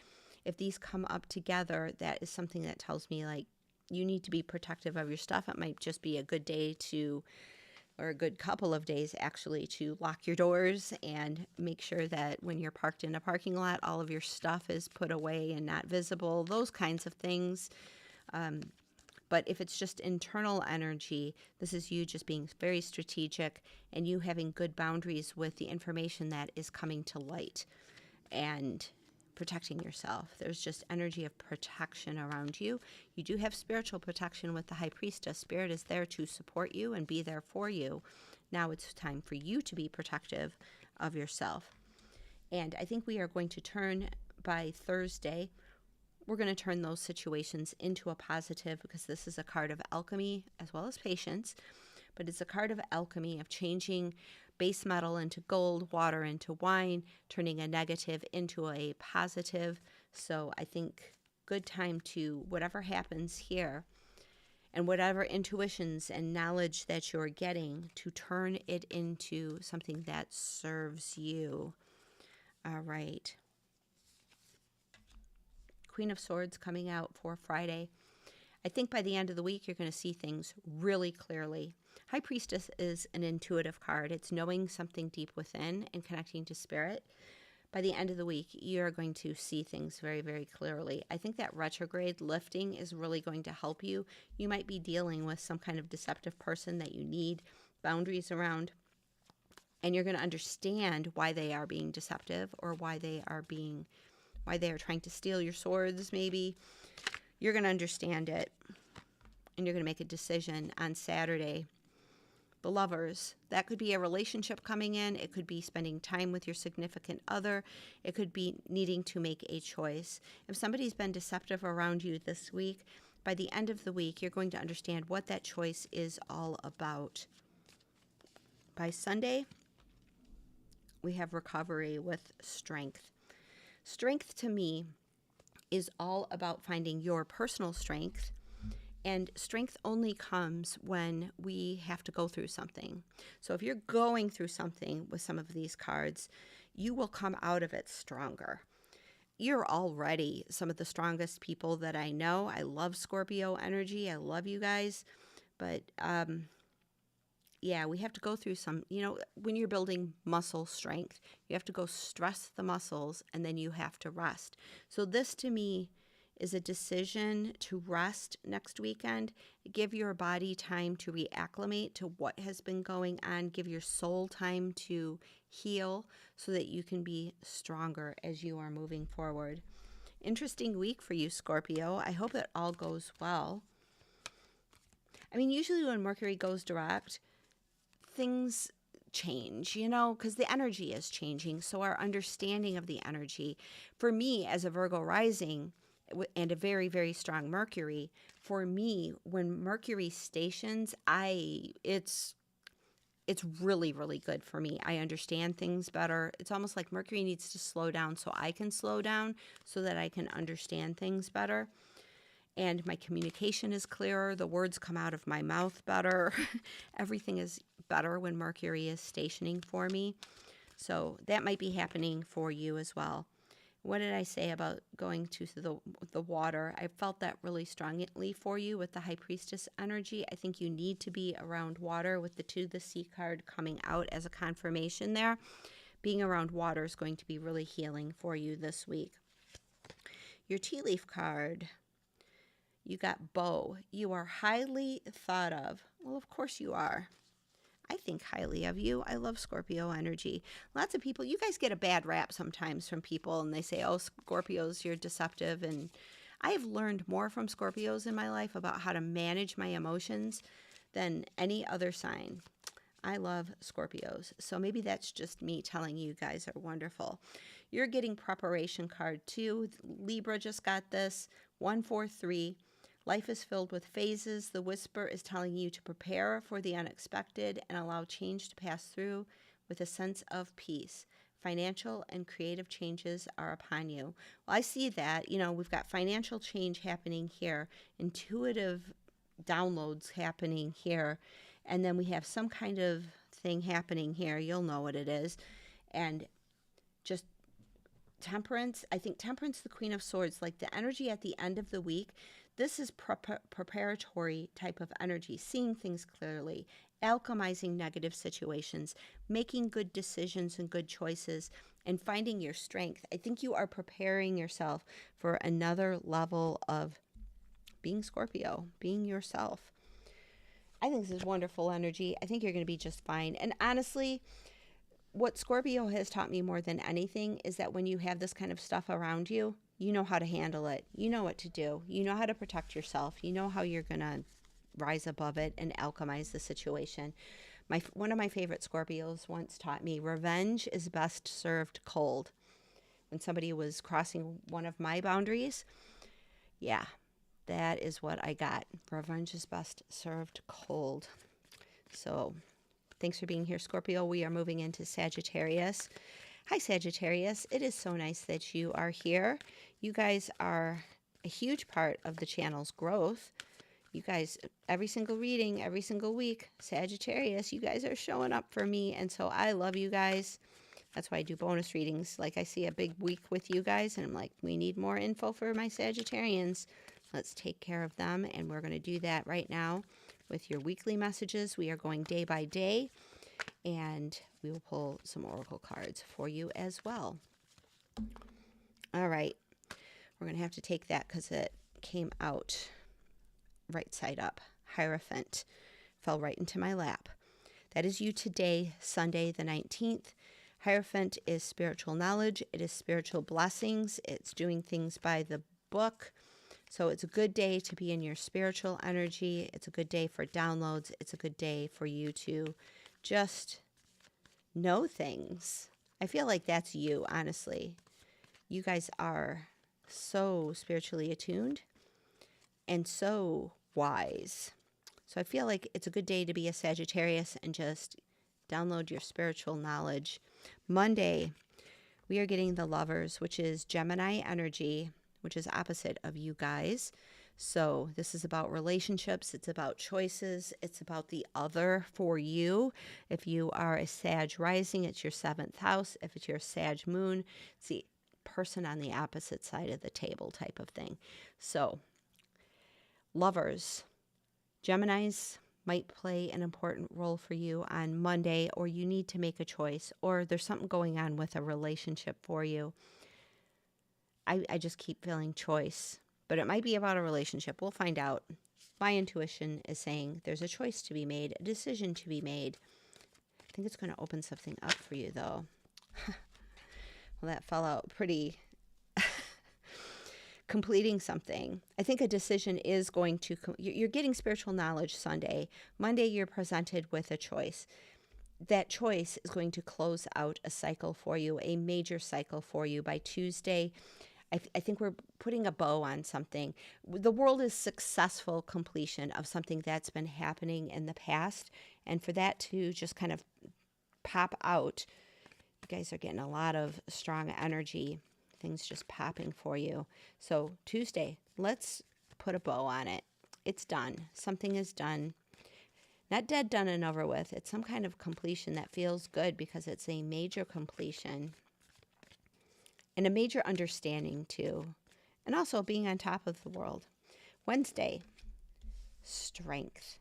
If these come up together, that is something that tells me like you need to be protective of your stuff. It might just be a good day to, or a good couple of days actually, to lock your doors and make sure that when you're parked in a parking lot, all of your stuff is put away and not visible, those kinds of things. But if it's just internal energy, this is you just being very strategic and you having good boundaries with the information that is coming to light and protecting yourself. There's just energy of protection around you. You do have spiritual protection with the High Priestess. Spirit is there to support you and be there for you. Now it's time for you to be protective of yourself. And I think we are going to turn by Thursday. We're going to turn those situations into a positive because this is a card of alchemy as well as patience. But it's a card of alchemy, of changing base metal into gold, water into wine, turning a negative into a positive. So I think good time to, whatever happens here, and whatever intuitions and knowledge that you're getting, to turn it into something that serves you. All right. Queen of Swords coming out for Friday. I think by the end of the week, you're going to see things really clearly. High Priestess is an intuitive card. It's knowing something deep within and connecting to spirit. By the end of the week, you're going to see things very, very clearly. I think that retrograde lifting is really going to help you. You might be dealing with some kind of deceptive person that you need boundaries around, and you're going to understand why they are being deceptive, or why they are trying to steal your swords, maybe. You're going to understand it, and you're going to make a decision on Saturday. The Lovers, that could be a relationship coming in. It could be spending time with your significant other. It could be needing to make a choice. If somebody's been deceptive around you this week, by the end of the week, you're going to understand what that choice is all about. By Sunday, we have recovery with strength. Strength to me is all about finding your personal strength. And strength only comes when we have to go through something. So if you're going through something with some of these cards, you will come out of it stronger. You're already some of the strongest people that I know. I love Scorpio energy. I love you guys. But yeah, we have to go through some, when you're building muscle strength, you have to go stress the muscles, and then you have to rest. So this to me is a decision to rest next weekend. Give your body time to reacclimate to what has been going on. Give your soul time to heal so that you can be stronger as you are moving forward. Interesting week for you, Scorpio. I hope it all goes well. I mean, usually when Mercury goes direct, things change, because the energy is changing. So our understanding of the energy, for me as a Virgo rising, and a very, very strong Mercury, for me, when Mercury stations, it's really, really good for me. I understand things better. It's almost like Mercury needs to slow down so I can slow down, so that I can understand things better. And my communication is clearer. The words come out of my mouth better. Everything is better when Mercury is stationing for me. So that might be happening for you as well. What did I say about going to the water? I felt that really strongly for you with the High Priestess energy. I think you need to be around water with the Two of the Sea card coming out as a confirmation there. Being around water is going to be really healing for you this week. Your tea leaf card, you got Bow. You are highly thought of. Well, of course you are. I think highly of you. I love Scorpio energy. Lots of people, you guys get a bad rap sometimes from people, and they say, oh, Scorpios, you're deceptive. And I have learned more from Scorpios in my life about how to manage my emotions than any other sign. I love Scorpios. So maybe that's just me telling you guys are wonderful. You're getting preparation card too. Libra just got this. 143. Life is filled with phases. The whisper is telling you to prepare for the unexpected and allow change to pass through with a sense of peace. Financial and creative changes are upon you. Well, I see that. We've got financial change happening here, intuitive downloads happening here, and then we have some kind of thing happening here. You'll know what it is. And just Temperance. I think Temperance, the Queen of Swords, like the energy at the end of the week, this is preparatory type of energy, seeing things clearly, alchemizing negative situations, making good decisions and good choices, and finding your strength. I think you are preparing yourself for another level of being Scorpio, being yourself. I think this is wonderful energy. I think you're going to be just fine. And honestly, what Scorpio has taught me more than anything is that when you have this kind of stuff around you, you know how to handle it. You know what to do. You know how to protect yourself. You know how you're going to rise above it and alchemize the situation. One of my favorite Scorpios once taught me, revenge is best served cold. When somebody was crossing one of my boundaries, yeah, that is what I got. Revenge is best served cold. So thanks for being here, Scorpio. We are moving into Sagittarius. Hi, Sagittarius. It is so nice that you are here. You guys are a huge part of the channel's growth. You guys, every single reading, every single week, Sagittarius, you guys are showing up for me. And so I love you guys. That's why I do bonus readings. Like I see a big week with you guys and I'm like, we need more info for my Sagittarians. Let's take care of them. And we're going to do that right now with your weekly messages. We are going day by day and we will pull some oracle cards for you as well. All right. We're going to have to take that because it came out right side up. Hierophant fell right into my lap. That is you today, Sunday the 19th. Hierophant is spiritual knowledge. It is spiritual blessings. It's doing things by the book. So it's a good day to be in your spiritual energy. It's a good day for downloads. It's a good day for you to just know things. I feel like that's you, honestly. You guys are so spiritually attuned and so wise. So I feel like it's a good day to be a Sagittarius and just download your spiritual knowledge. Monday, we are getting the Lovers, which is Gemini energy, which is opposite of you guys. So this is about relationships. It's about choices. It's about the other for you. If you are a Sag rising, it's your 7th house. If it's your Sag moon, it's the person on the opposite side of the table type of thing. So Lovers, Geminis might play an important role for you on Monday, or you need to make a choice, or there's something going on with a relationship for you. I just keep feeling choice, but it might be about a relationship. We'll find out. My intuition is saying there's a choice to be made, a decision to be made. I think it's going to open something up for you, though. Well, that fell out pretty... completing something. I think a decision is going to... You're getting spiritual knowledge Sunday. Monday, you're presented with a choice. That choice is going to close out a cycle for you, a major cycle for you. By Tuesday, I think we're putting a bow on something. The world is successful completion of something that's been happening in the past. And for that to just kind of pop out, you guys are getting a lot of strong energy. Things just popping for you. So Tuesday, let's put a bow on it. It's done. Something is done. Not dead, done, and over with. It's some kind of completion that feels good because it's a major completion. And a major understanding too. And also being on top of the world. Wednesday, strength.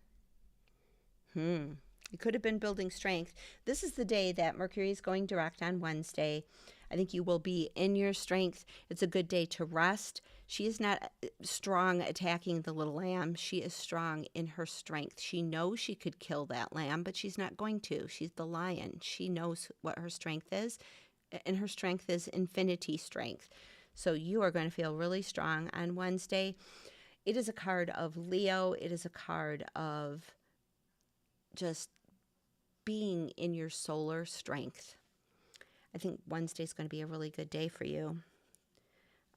You could have been building strength. This is the day that Mercury is going direct on Wednesday. I think you will be in your strength. It's a good day to rest. She is not strong attacking the little lamb. She is strong in her strength. She knows she could kill that lamb, but she's not going to. She's the lion. She knows what her strength is, and her strength is infinity strength. So you are going to feel really strong on Wednesday. It is a card of Leo. It is a card of just being in your solar strength. I think Wednesday's going to be a really good day for you.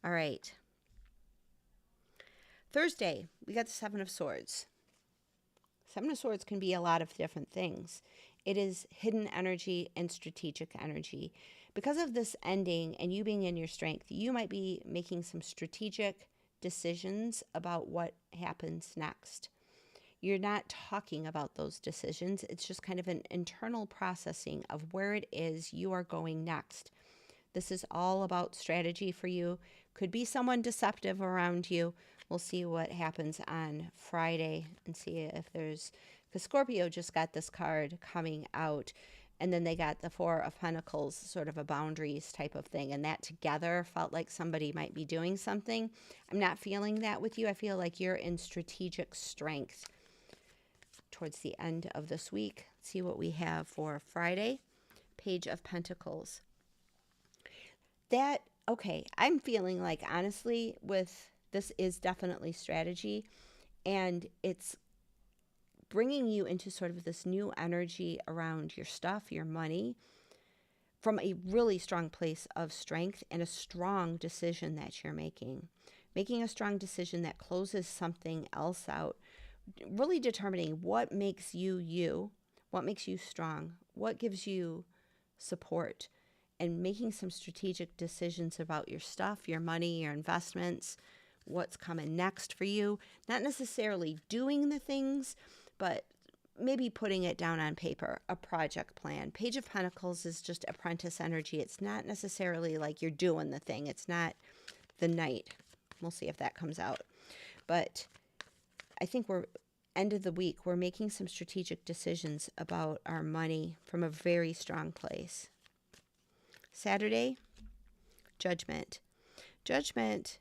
All right. Thursday, we got the Seven of Swords. Seven of Swords can be a lot of different things. It is hidden energy and strategic energy. Because of this ending and you being in your strength, you might be making some strategic decisions about what happens next. You're not talking about those decisions. It's just kind of an internal processing of where it is you are going next. This is all about strategy for you. Could be someone deceptive around you. We'll see what happens on Friday and see if there's... Because Scorpio just got this card coming out, and then they got the Four of Pentacles, sort of a boundaries type of thing, and that together felt like somebody might be doing something. I'm not feeling that with you. I feel like you're in strategic strength towards the end of this week. Let's see what we have for Friday. Page of Pentacles. Okay, I'm feeling like, honestly, with this is definitely strategy, and it's bringing you into sort of this new energy around your stuff, your money, from a really strong place of strength and a strong decision that you're making. Making a strong decision that closes something else out. Really determining what makes you you, what makes you strong, what gives you support, and making some strategic decisions about your stuff, your money, your investments, what's coming next for you. Not necessarily doing the things, but maybe putting it down on paper, a project plan. Page of Pentacles is just apprentice energy. It's not necessarily like you're doing the thing. It's not the Knight. We'll see if that comes out. But I think we're end of the week, we're making some strategic decisions about our money from a very strong place. Saturday, Judgment. Judgment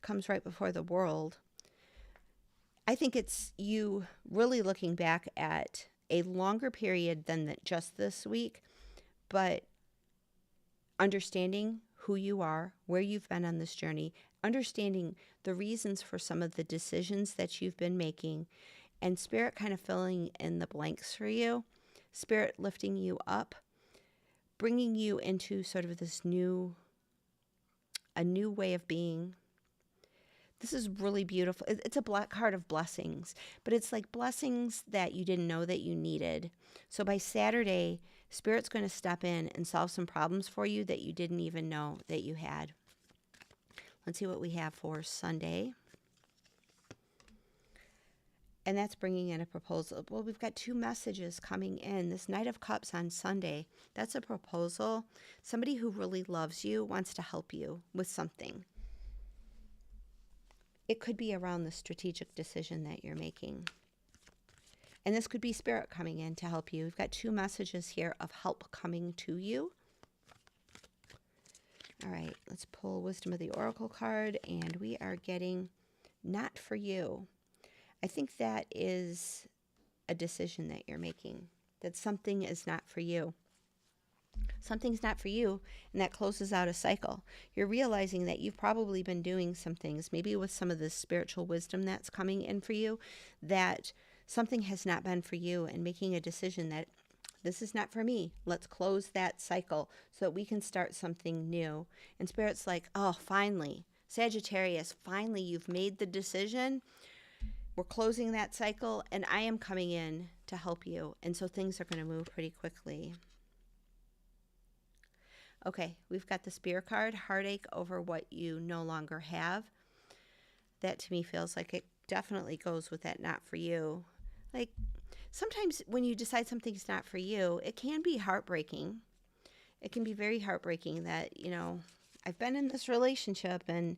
comes right before the World. I think it's you really looking back at a longer period than just this week, but understanding who you are, where you've been on this journey, understanding the reasons for some of the decisions that you've been making, and Spirit kind of filling in the blanks for you, Spirit lifting you up, bringing you into sort of this a new way of being. This is really beautiful. It's a black card of blessings, but it's like blessings that you didn't know that you needed. So by Saturday, Spirit's going to step in and solve some problems for you that you didn't even know that you had. Let's see what we have for Sunday. And that's bringing in a proposal. Well, we've got 2 messages coming in. This Knight of Cups on Sunday, that's a proposal. Somebody who really loves you wants to help you with something. It could be around the strategic decision that you're making. And this could be Spirit coming in to help you. We've got 2 messages here of help coming to you. All right, let's pull Wisdom of the Oracle card, and we are getting not for you. I think that is a decision that you're making, that something is not for you. Something's not for you, and that closes out a cycle. You're realizing that you've probably been doing some things, maybe with some of the spiritual wisdom that's coming in for you, that something has not been for you, and making a decision that this is not for me. Let's close that cycle so that we can start something new. And Spirit's like, oh, finally, Sagittarius, finally you've made the decision. We're closing that cycle, and I am coming in to help you. And so things are going to move pretty quickly. Okay, we've got the Spear card, heartache over what you no longer have. That to me feels like it definitely goes with that not for you. Like sometimes when you decide something's not for you, it can be heartbreaking. It can be very heartbreaking that, I've been in this relationship and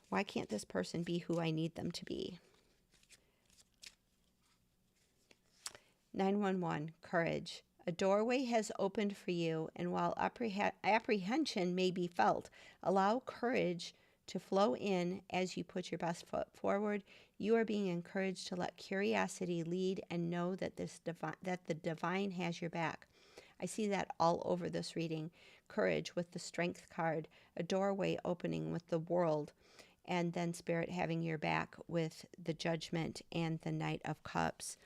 why can't this person be who I need them to be? 911, courage. A doorway has opened for you, and while apprehension may be felt, allow courage to flow in as you put your best foot forward. You are being encouraged to let curiosity lead and know that that the divine has your back. I see that all over this reading. Courage with the Strength card, a doorway opening with the World, and then Spirit having your back with the Judgment and the Knight of Cups.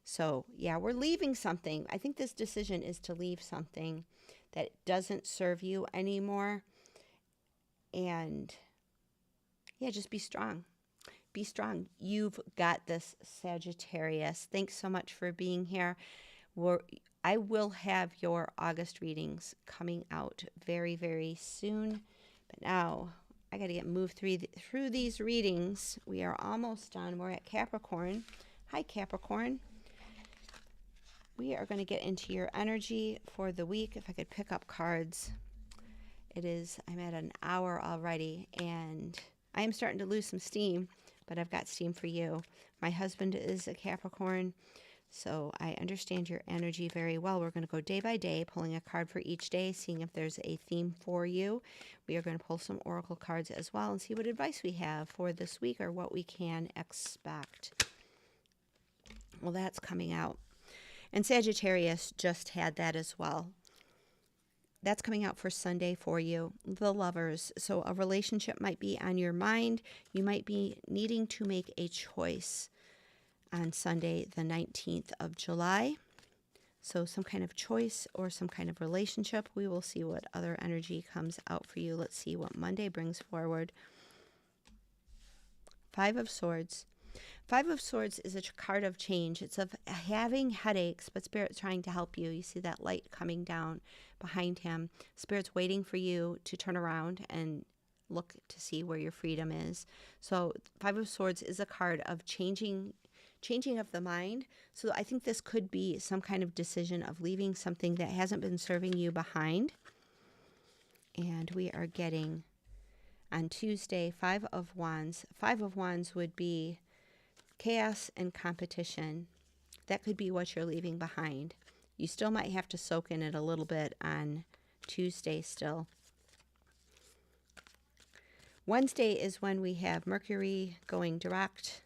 So, yeah, we're leaving something. I think this decision is to leave something that doesn't serve you anymore. And, yeah, just be strong. Be strong. You've got this, Sagittarius. Thanks so much for being here. I will have your August readings coming out very, very soon. But now I got to get moved through these readings. We are almost done. We're at Capricorn. Hi, Capricorn. We are going to get into your energy for the week. If I could pick up cards. I'm at an hour already, and I am starting to lose some steam, but I've got steam for you. My husband is a Capricorn, so I understand your energy very well. We're going to go day by day, pulling a card for each day, seeing if there's a theme for you. We are going to pull some oracle cards as well and see what advice we have for this week or what we can expect. Well, that's coming out. And Sagittarius just had that as well. That's coming out for Sunday for you, the Lovers. So a relationship might be on your mind. You might be needing to make a choice on Sunday, the 19th of July. So some kind of choice or some kind of relationship. We will see what other energy comes out for you. Let's see what Monday brings forward. 5 of Swords. 5 of Swords is a card of change. It's of having headaches, but Spirit's trying to help you. You see that light coming down behind him. Spirit's waiting for you to turn around and look to see where your freedom is. So Five of Swords is a card of changing of the mind. So I think this could be some kind of decision of leaving something that hasn't been serving you behind. And we are getting on Tuesday, Five of Wands. Five of Wands would be chaos and competition. That could be what you're leaving behind. You still might have to soak in it a little bit on Tuesday still. Wednesday is when we have Mercury going direct.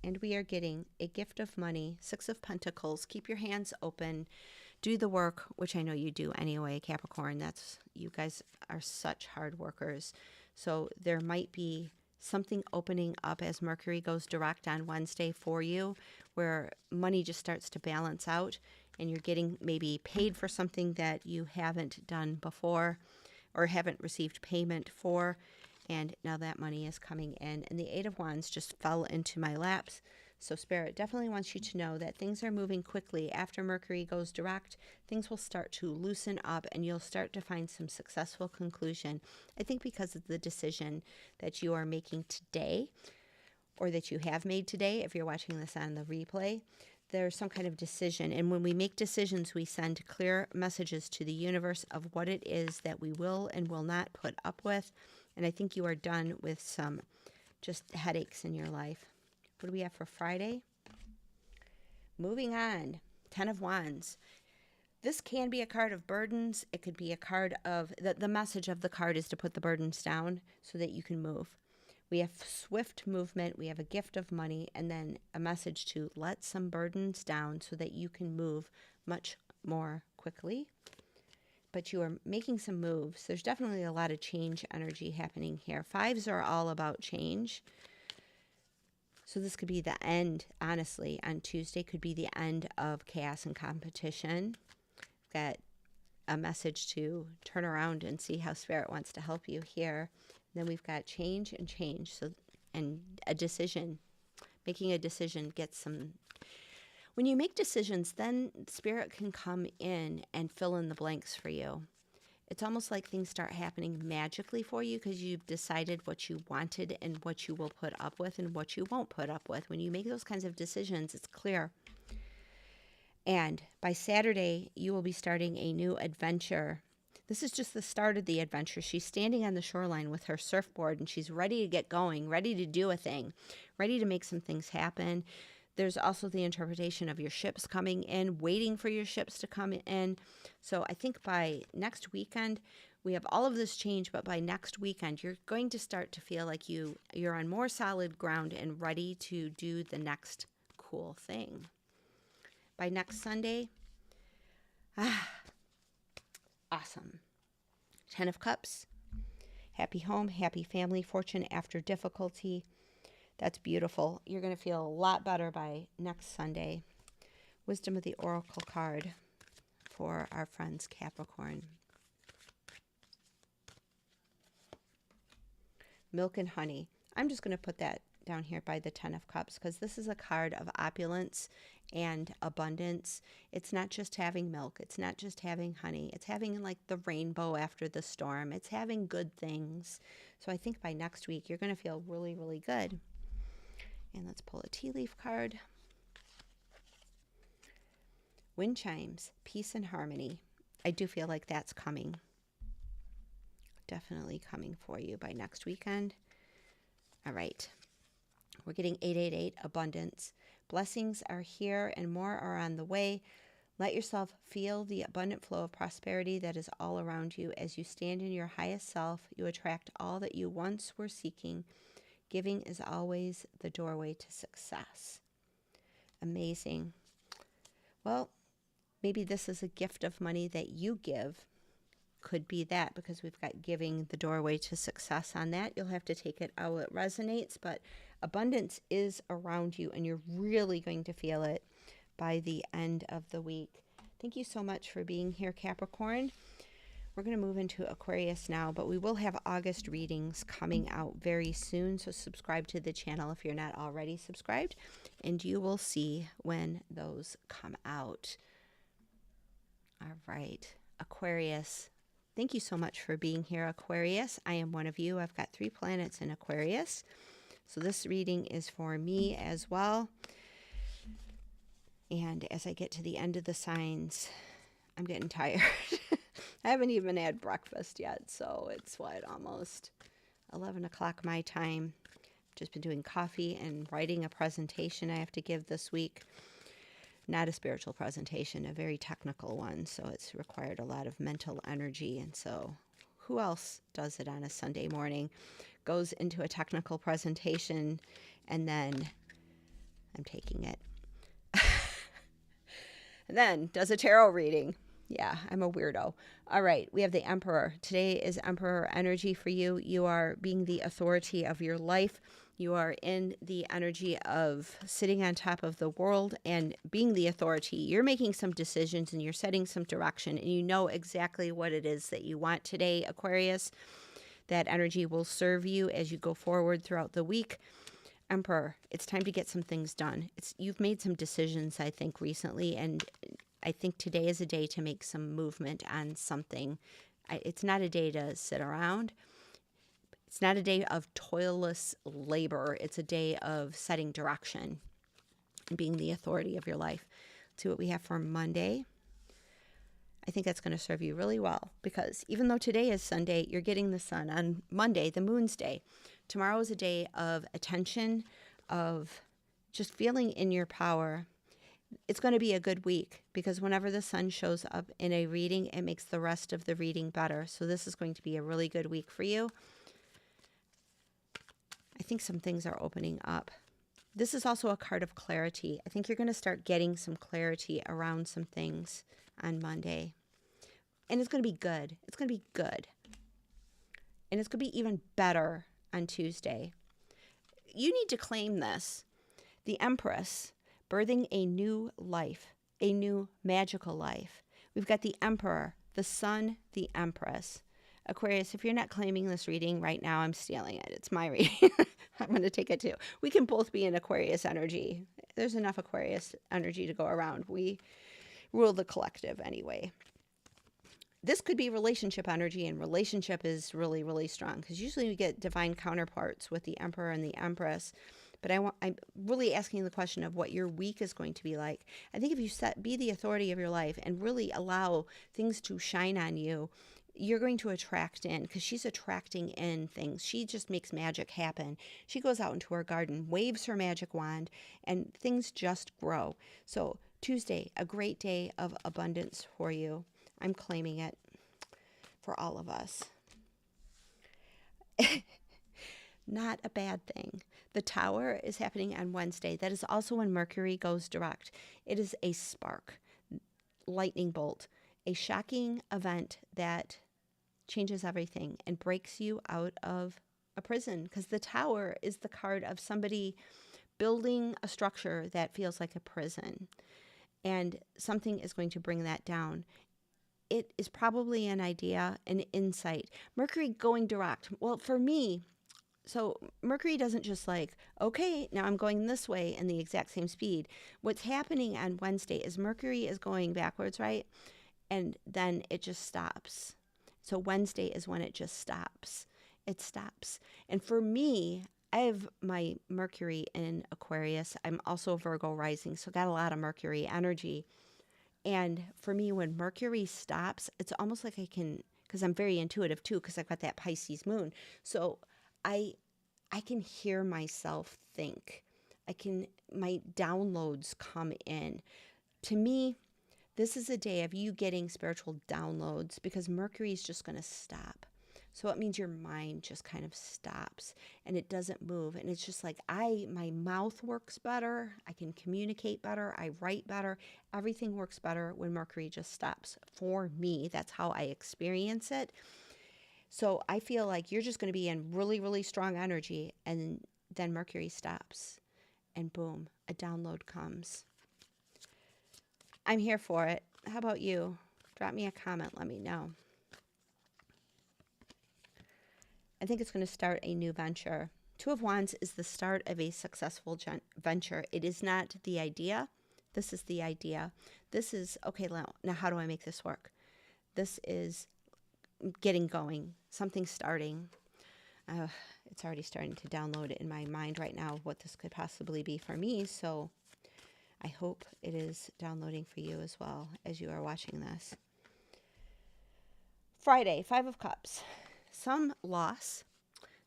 And we are getting a gift of money, Six of Pentacles. Keep your hands open. Do the work, which I know you do anyway, Capricorn. You guys are such hard workers. So there might be something opening up as Mercury goes direct on Wednesday for you, where money just starts to balance out and you're getting maybe paid for something that you haven't done before or haven't received payment for. And now that money is coming in. And the Eight of Wands just fell into my laps. So Spirit definitely wants you to know that things are moving quickly. After Mercury goes direct, things will start to loosen up and you'll start to find some successful conclusion. I think because of the decision that you are making today, or that you have made today, if you're watching this on the replay, there's some kind of decision. And when we make decisions, we send clear messages to the universe of what it is that we will and will not put up with. And I think you are done with some just headaches in your life. What do we have for Friday? Moving on, Ten of Wands. This can be a card of burdens. It could be a card of, the message of the card is to put the burdens down so that you can move. We have swift movement. We have a gift of money, and then a message to let some burdens down so that you can move much more quickly. But you are making some moves. There's definitely a lot of change energy happening here. Fives are all about change. So this could be the end, honestly, on Tuesday could be the end of chaos and competition. Got a message to turn around and see how Spirit wants to help you here. And then we've got change and change. So, and a decision. Making a decision gets some. When you make decisions, then Spirit can come in and fill in the blanks for you. It's almost like things start happening magically for you because you've decided what you wanted and what you will put up with and what you won't put up with. When you make those kinds of decisions, it's clear. And by Saturday, you will be starting a new adventure. This is just the start of the adventure. She's standing on the shoreline with her surfboard and she's ready to get going, ready to do a thing, ready to make some things happen. There's also the interpretation of your ships coming in, waiting for your ships to come in. So I think by next weekend, we have all of this change, but by next weekend, you're going to start to feel like you're on more solid ground and ready to do the next cool thing. By next Sunday, awesome. 10 of Cups, happy home, happy family, fortune after difficulty. That's beautiful. You're going to feel a lot better by next Sunday. Wisdom of the Oracle card for our friends Capricorn. Milk and honey. I'm just going to put that down here by the 10 of Cups because this is a card of opulence and abundance. It's not just having milk. It's not just having honey. It's having like the rainbow after the storm. It's having good things. So I think by next week, you're going to feel really, really good. And let's pull a tea leaf card. Wind chimes, peace and harmony. I do feel like that's coming. Definitely coming for you by next weekend. All right. We're getting 888, abundance. Blessings are here and more are on the way. Let yourself feel the abundant flow of prosperity that is all around you. As you stand in your highest self, you attract all that you once were seeking. Giving is always the doorway to success. Amazing. Well, maybe this is a gift of money that you give. Could be that because we've got giving the doorway to success on that. You'll have to take it how it resonates, but abundance is around you and you're really going to feel it by the end of the week. Thank you so much for being here, Capricorn. We're going to move into Aquarius now, but we will have August readings coming out very soon. So subscribe to the channel if you're not already subscribed, and you will see when those come out. All right, Aquarius. Thank you so much for being here, Aquarius. I am one of you. I've got 3 planets in Aquarius. So this reading is for me as well. And as I get to the end of the signs, I'm getting tired. I haven't even had breakfast yet, so it's almost 11 o'clock my time. Just been doing coffee and writing a presentation I have to give this week. Not a spiritual presentation, a very technical one, so it's required a lot of mental energy. And so who else does it on a Sunday morning? Goes into a technical presentation, and then I'm taking it. And then does a tarot reading. Yeah, I'm a weirdo. All right, we have the Emperor. Today is Emperor energy for you. You are being the authority of your life. You are in the energy of sitting on top of the world and being the authority. You're making some decisions and you're setting some direction, and you know exactly what it is that you want today, Aquarius. That energy will serve you as you go forward throughout the week. Emperor, it's time to get some things done. You've made some decisions, I think, recently, and I think today is a day to make some movement on something. It's not a day to sit around. It's not a day of toilless labor. It's a day of setting direction and being the authority of your life. Let's see what we have for Monday. I think that's going to serve you really well, because even though today is Sunday, you're getting the sun. On Monday, the moon's day. Tomorrow is a day of attention, of just feeling in your power. It's going to be a good week, because whenever the sun shows up in a reading, it makes the rest of the reading better. So this is going to be a really good week for you. I think some things are opening up. This is also a card of clarity. I think you're going to start getting some clarity around some things on Monday. And it's going to be good. It's going to be good. And it's going to be even better on Tuesday. You need to claim this. The Empress, birthing a new life, a new magical life. We've got the Emperor, the Sun, the Empress. Aquarius, if you're not claiming this reading right now, I'm stealing it. It's my reading. I'm going to take it too. We can both be in Aquarius energy. There's enough Aquarius energy to go around. We rule the collective anyway. This could be relationship energy, and relationship is really, really strong, because usually we get divine counterparts with the Emperor and the Empress. But I'm really asking the question of what your week is going to be like. I think if you be the authority of your life and really allow things to shine on you, you're going to attract in, because she's attracting in things. She just makes magic happen. She goes out into her garden, waves her magic wand, and things just grow. So Tuesday, a great day of abundance for you. I'm claiming it for all of us. Not a bad thing. The Tower is happening on Wednesday. That is also when Mercury goes direct. It is a spark, lightning bolt, a shocking event that changes everything and breaks you out of a prison, because the Tower is the card of somebody building a structure that feels like a prison, and something is going to bring that down. It is probably an idea, an insight. Mercury going direct. Well, for me, so Mercury doesn't just like, okay, now I'm going this way in the exact same speed. What's happening on Wednesday is Mercury is going backwards, right? And then it just stops. So Wednesday is when it just stops. It stops. And for me, I have my Mercury in Aquarius. I'm also Virgo rising, so got a lot of Mercury energy. And for me, when Mercury stops, it's almost like I can, because I'm very intuitive too, because I've got that Pisces moon. So I can hear myself think. My downloads come in. To me, this is a day of you getting spiritual downloads, because Mercury is just going to stop. So it means your mind just kind of stops and it doesn't move. And it's just like my mouth works better. I can communicate better. I write better. Everything works better when Mercury just stops. For me, that's how I experience it. So I feel like you're just going to be in really, really strong energy, and then Mercury stops and boom, a download comes. I'm here for it. How about you? Drop me a comment. Let me know. I think it's going to start a new venture. Two of Wands is the start of a successful venture. It is not the idea. This is the idea. This is, okay, now how do I make this work? This is getting going, something starting. It's already starting to download in my mind right now what this could possibly be for me. So I hope it is downloading for you as well as you are watching this. Friday, 5 of Cups. Some loss,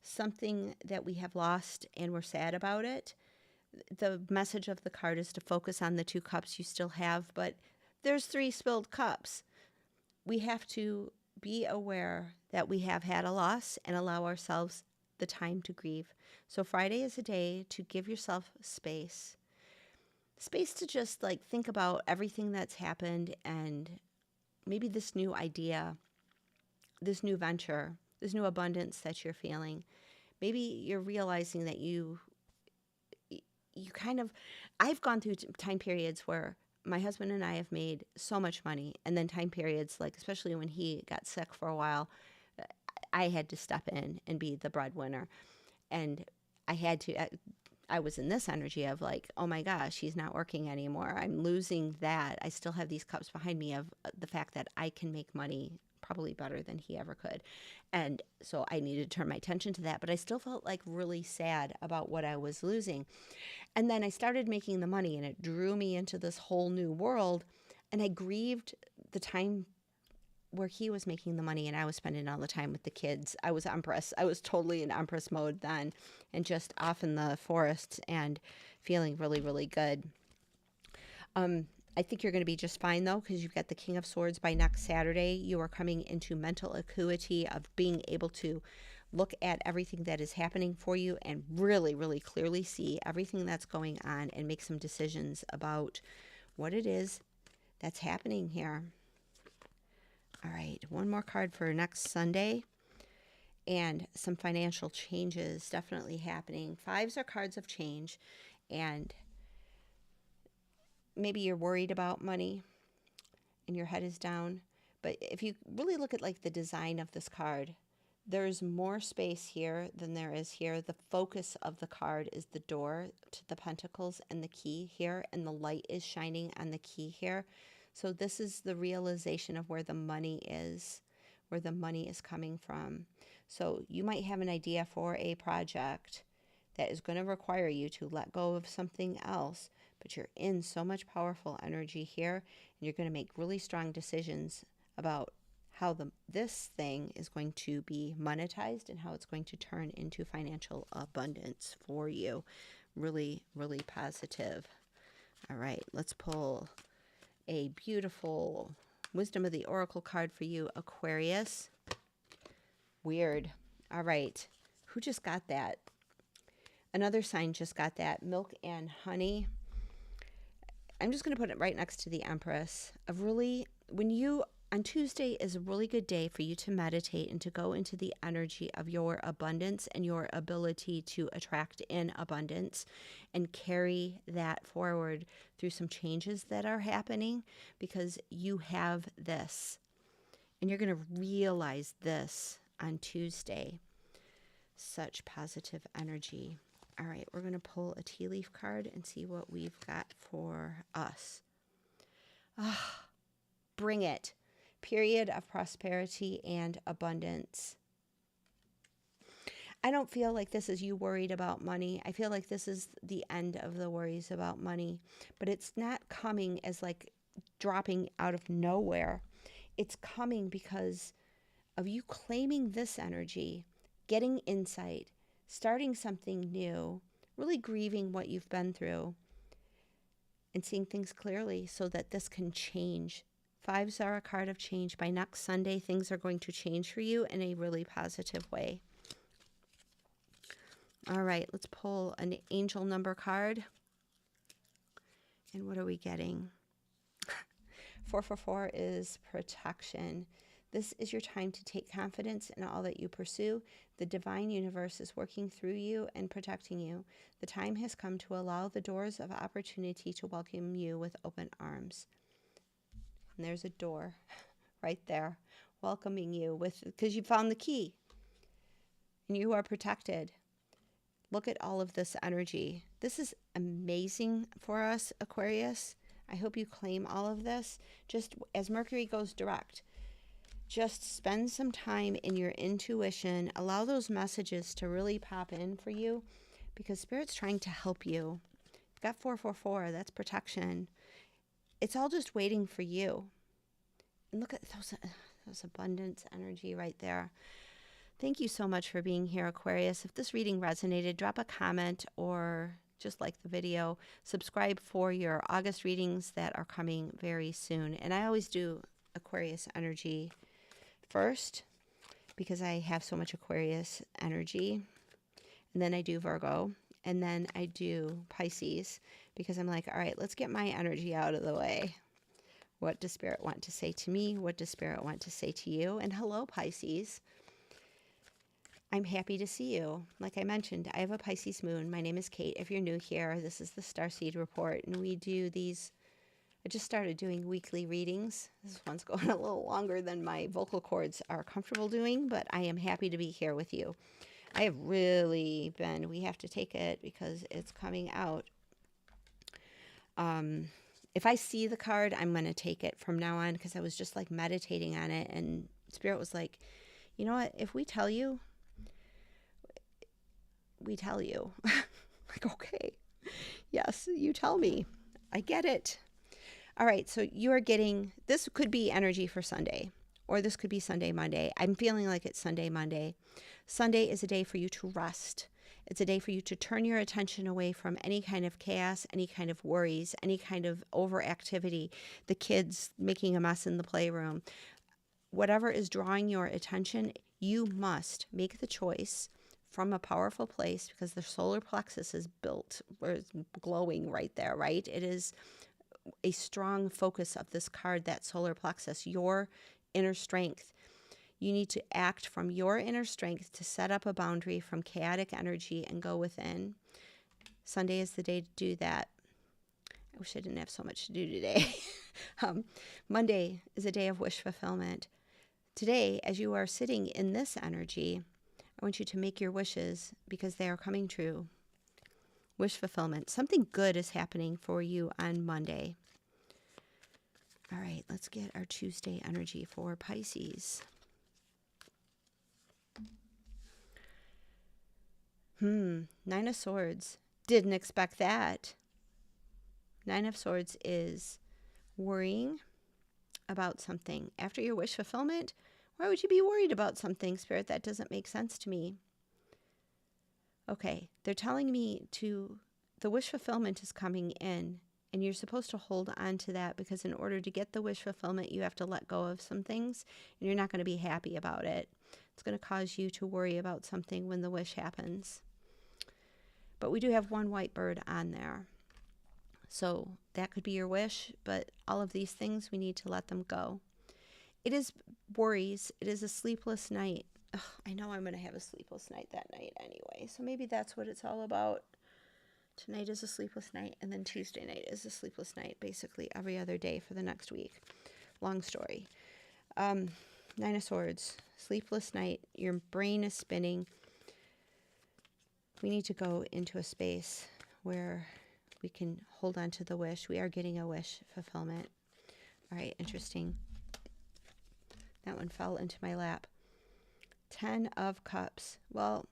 something that we have lost and we're sad about it. The message of the card is to focus on the 2 cups you still have, but there's 3 spilled cups. We have to be aware that we have had a loss and allow ourselves the time to grieve. So Friday is a day to give yourself space to just like think about everything that's happened and maybe this new idea, this new venture, this new abundance that you're feeling. Maybe you're realizing that you kind of, I've gone through time periods where my husband and I have made so much money, and then time periods, like especially when he got sick for a while, I had to step in and be the breadwinner. And I was in this energy of like, oh my gosh, he's not working anymore. I'm losing that. I still have these cups behind me of the fact that I can make money probably better than he ever could. And so I needed to turn my attention to that, but I still felt like really sad about what I was losing. And then I started making the money and it drew me into this whole new world. And I grieved the time where he was making the money and I was spending all the time with the kids. I was Empress. I was totally in Empress mode then and just off in the forest and feeling really, really good. I think you're going to be just fine though, because you've got the King of Swords by next Saturday. You are coming into mental acuity of being able to look at everything that is happening for you and really, really clearly see everything that's going on and make some decisions about what it is that's happening here. All right, one more card for next Sunday. And some financial changes definitely happening. 5s are cards of change. And maybe you're worried about money and your head is down. But if you really look at like the design of this card, there's more space here than there is here. The focus of the card is the door to the pentacles and the key here. And the light is shining on the key here. So this is the realization of where the money is, where the money is coming from. So you might have an idea for a project that is going to require you to let go of something else, but you're in so much powerful energy here, and you're going to make really strong decisions about how this thing is going to be monetized and how it's going to turn into financial abundance for you. Really, really positive. All right, let's pull a beautiful Wisdom of the Oracle card for you, Aquarius. Weird. All right. Who just got that? Another sign just got that. Milk and honey. I'm just going to put it right next to the Empress. On Tuesday is a really good day for you to meditate and to go into the energy of your abundance and your ability to attract in abundance and carry that forward through some changes that are happening, because you have this and you're going to realize this on Tuesday. Such positive energy. All right, we're going to pull a tea leaf card and see what we've got for us. Bring it. Period of prosperity and abundance. I don't feel like this is you worried about money. I feel like this is the end of the worries about money, but it's not coming as like dropping out of nowhere. It's coming because of you claiming this energy, getting insight, starting something new, really grieving what you've been through, and seeing things clearly so that this can change. 5s are a card of change. By next Sunday, things are going to change for you in a really positive way. All right, let's pull an angel number card. And what are we getting? 444 is protection. This is your time to take confidence in all that you pursue. The divine universe is working through you and protecting you. The time has come to allow the doors of opportunity to welcome you with open arms. And there's a door right there welcoming you because you found the key and you are protected. Look at all of this energy. This is amazing for us, Aquarius. I hope you claim all of this. Just as Mercury goes direct, just spend some time in your intuition. Allow those messages to really pop in for you, because Spirit's trying to help you. You've got 444, that's protection. It's all just waiting for you. And look at those abundance energy right there. Thank you so much for being here, Aquarius. If this reading resonated, drop a comment or just like the video. Subscribe for your August readings that are coming very soon. And I always do Aquarius energy first because I have so much Aquarius energy. And then I do Virgo. And then I do Pisces because I'm like, all right, let's get my energy out of the way. What does Spirit want to say to me? What does Spirit want to say to you? And hello, Pisces. I'm happy to see you. Like I mentioned, I have a Pisces moon. My name is Kate. If you're new here, this is the Starseed Report. And we do these, I just started doing weekly readings. This one's going a little longer than my vocal cords are comfortable doing, but I am happy to be here with you. I have really been, we have to take it because it's coming out. If I see the card, I'm going to take it from now on because I was just like meditating on it. And Spirit was like, you know what? If we tell you, we tell you. Like, okay, yes, you tell me. I get it. All right, so you are getting, this could be energy for Sunday, or this could be Sunday, Monday. I'm feeling like it's Sunday, Monday. Sunday is a day for you to rest. It's a day for you to turn your attention away from any kind of chaos, any kind of worries, any kind of overactivity, the kids making a mess in the playroom. Whatever is drawing your attention, you must make the choice from a powerful place, because the solar plexus is built, or it's glowing right there, right? It is a strong focus of this card, that solar plexus, your inner strength. You need to act from your inner strength to set up a boundary from chaotic energy and go within. Sunday is the day to do that. I wish I didn't have so much to do today. Monday is a day of wish fulfillment. Today, as you are sitting in this energy, I want you to make your wishes because they are coming true. Wish fulfillment. Something good is happening for you on Monday. All right, let's get our Tuesday energy for Pisces. Nine of Swords. Didn't expect that. Nine of Swords is worrying about something. After your wish fulfillment, why would you be worried about something, Spirit? That doesn't make sense to me. Okay, they're telling me the wish fulfillment is coming in, and you're supposed to hold on to that, because in order to get the wish fulfillment, you have to let go of some things, and you're not going to be happy about it. It's going to cause you to worry about something when the wish happens. But we do have one white bird on there. So that could be your wish, but all of these things, we need to let them go. It is worries. It is a sleepless night. Ugh, I know I'm going to have a sleepless night that night anyway, so maybe that's what it's all about. Tonight is a sleepless night, and then Tuesday night is a sleepless night, basically every other day for the next week. Long story. Nine of Swords, sleepless night. Your brain is spinning. We need to go into a space where we can hold on to the wish. We are getting a wish fulfillment. All right, interesting. That one fell into my lap. 10 of Cups. Well,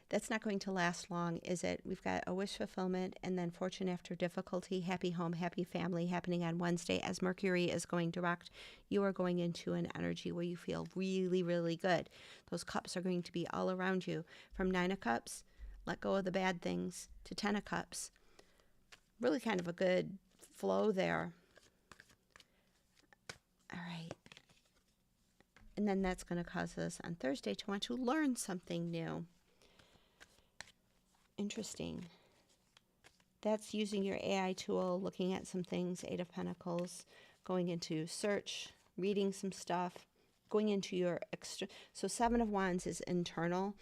that's not going to last long, is it? We've got a wish fulfillment and then fortune after difficulty, happy home, happy family happening on Wednesday. As Mercury is going direct, you are going into an energy where you feel really, really good. Those cups are going to be all around you. From 9 of Cups, let go of the bad things, to 10 of Cups. Really kind of a good flow there. All right. And then that's going to cause us on Thursday to want to learn something new. Interesting. That's using your AI tool, looking at some things, 8 of Pentacles, going into search, reading some stuff, going into your extra. So 7 of Wands is internal,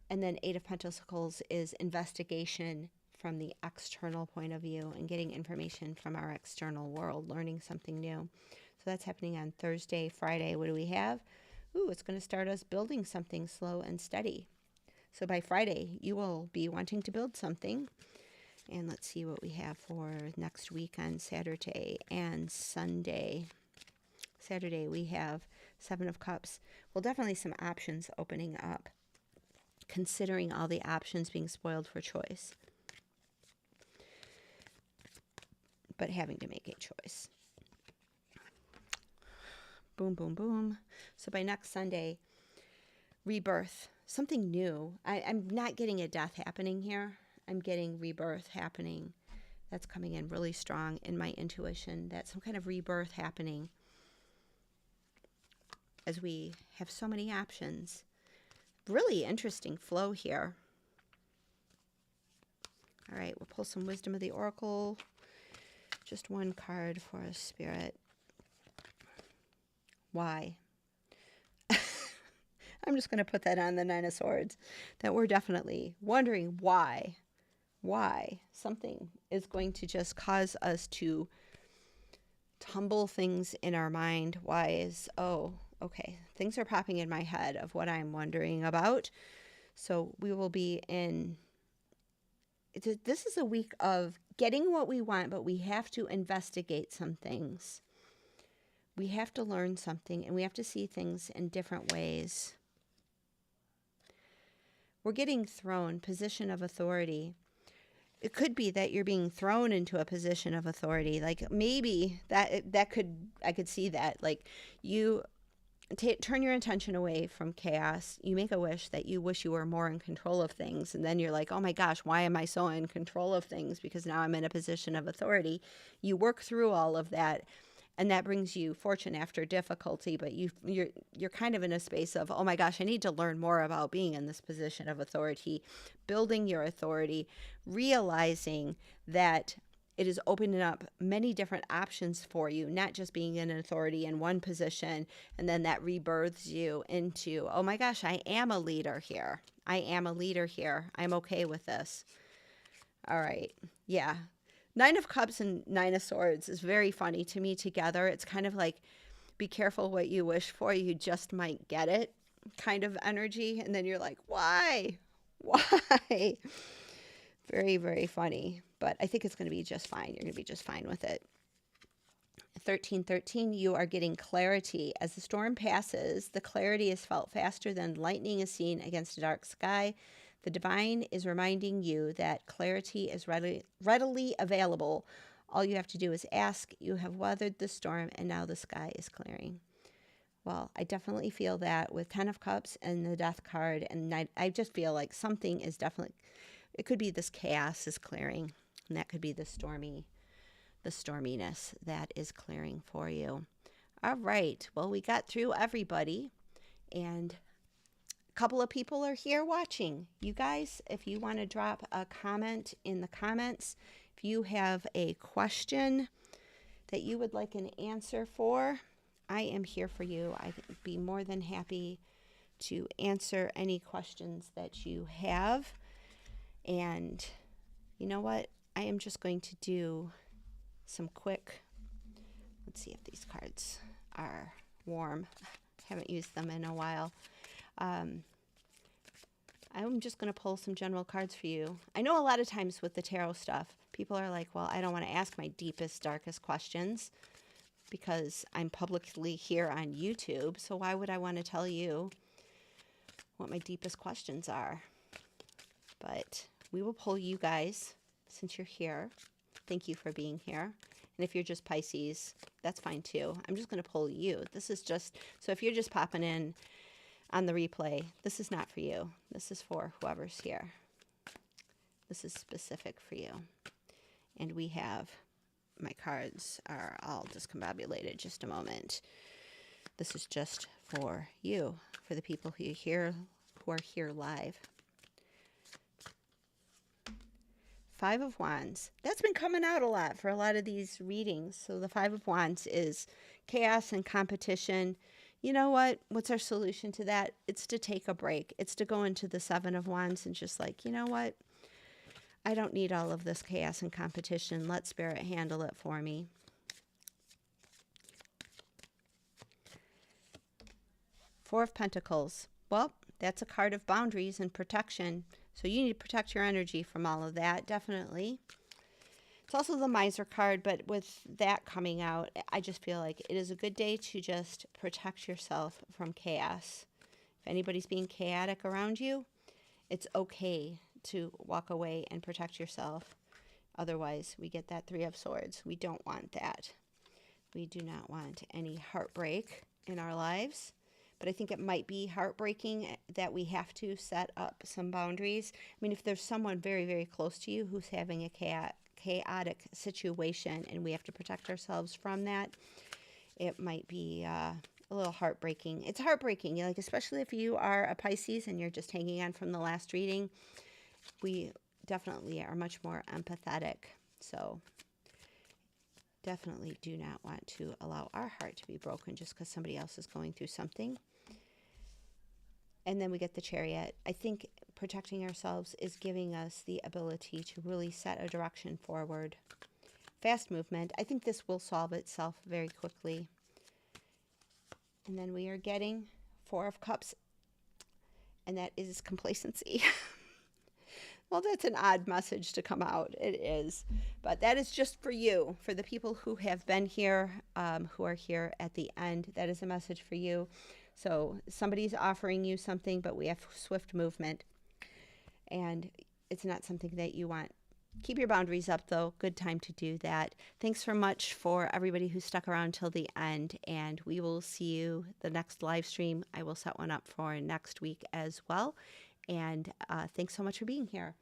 and then 8 of Pentacles is investigation from the external point of view and getting information from our external world, learning something new. So that's happening on Thursday. Friday, what do we have? Ooh, it's going to start us building something slow and steady. So by Friday, you will be wanting to build something. And let's see what we have for next week on Saturday and Sunday. Saturday, we have Seven of Cups. Well, definitely some options opening up, considering all the options being spoiled for choice, but having to make a choice. Boom, boom, boom. So by next Sunday, rebirth, something new. I'm not getting a death happening here. I'm getting rebirth happening. That's coming in really strong in my intuition, that some kind of rebirth happening as we have so many options. Really interesting flow here. All right, we'll pull some Wisdom of the Oracle. Just one card for us, Spirit. Why? I'm just going to put that on the Nine of Swords, that we're definitely wondering why something is going to just cause us to tumble things in our mind. Why is, oh, okay, things are popping in my head of what I'm wondering about. So we will be in, this is a week of getting what we want, but we have to investigate some things. We have to learn something, and we have to see things in different ways. We're getting thrown, position of authority. It could be that you're being thrown into a position of authority. Like maybe that could, I could see that. Like you turn your attention away from chaos. You make a wish that you wish you were more in control of things. And then you're like, oh my gosh, why am I so in control of things? Because now I'm in a position of authority. You work through all of that, and that brings you fortune after difficulty, but you're kind of in a space of, oh my gosh, I need to learn more about being in this position of authority, building your authority, realizing that it is opening up many different options for you, not just being in an authority in one position, and then that rebirths you into, oh my gosh, I am a leader here. I am a leader here. I'm okay with this. All right. Yeah. Nine of Cups and Nine of Swords is very funny to me together. It's kind of like, be careful what you wish for. You just might get it kind of energy. And then you're like, why? Why? Very, very funny. But I think it's going to be just fine. You're going to be just fine with it. 1313, you are getting clarity. As the storm passes, the clarity is felt faster than lightning is seen against a dark sky. The divine is reminding you that clarity is readily available. All you have to do is ask. You have weathered the storm, and now the sky is clearing. Well, I definitely feel that with 10 of Cups and the Death card, and I just feel like something is definitely, it could be this chaos is clearing, and that could be the storminess that is clearing for you. All right. Well, we got through everybody, and couple of people are here watching. You guys, if you want to drop a comment in the comments, if you have a question that you would like an answer for, I am here for you. I'd be more than happy to answer any questions that you have. And you know what? I am just going to do some quick, let's see if these cards are warm. Haven't used them in a while. I'm just going to pull some general cards for you. I know a lot of times with the tarot stuff, people are like, well, I don't want to ask my deepest, darkest questions because I'm publicly here on YouTube. So why would I want to tell you what my deepest questions are? But we will pull you guys since you're here. Thank you for being here. And if you're just Pisces, that's fine too. I'm just going to pull you. This is just, so if you're just popping in on the replay, this is not for you. This is for whoever's here. This is specific for you. And we have, my cards are all discombobulated. Just a moment. This is just for you, for the people who are here live. 5 of Wands. That's been coming out a lot for a lot of these readings. So the 5 of Wands is chaos and competition. You know what? What's our solution to that? It's to take a break. It's to go into the 7 of Wands and just like, you know what? I don't need all of this chaos and competition. Let Spirit handle it for me. Four of Pentacles. Well, that's a card of boundaries and protection. So you need to protect your energy from all of that, definitely. It's also the Miser card, but with that coming out, I just feel like it is a good day to just protect yourself from chaos. If anybody's being chaotic around you, it's okay to walk away and protect yourself. Otherwise, we get that Three of Swords. We don't want that. We do not want any heartbreak in our lives. But I think it might be heartbreaking that we have to set up some boundaries. I mean, if there's someone very, very close to you who's having a chaotic situation and we have to protect ourselves from that, it might be a little heartbreaking. It's heartbreaking, like, especially if you are a Pisces and you're just hanging on from the last reading. We definitely are much more empathetic. So definitely do not want to allow our heart to be broken just because somebody else is going through something. And then we get the Chariot. I think protecting ourselves is giving us the ability to really set a direction forward. Fast movement. I think this will solve itself very quickly. And then we are getting Four of Cups, and that is complacency. Well, that's an odd message to come out. It is. But that is just for you, for the people who have been here, who are here at the end. That is a message for you. So somebody's offering you something, but we have swift movement. And it's not something that you want. Keep your boundaries up, though. Good time to do that. Thanks so much for everybody who stuck around till the end. And we will see you the next live stream. I will set one up for next week as well. And thanks so much for being here.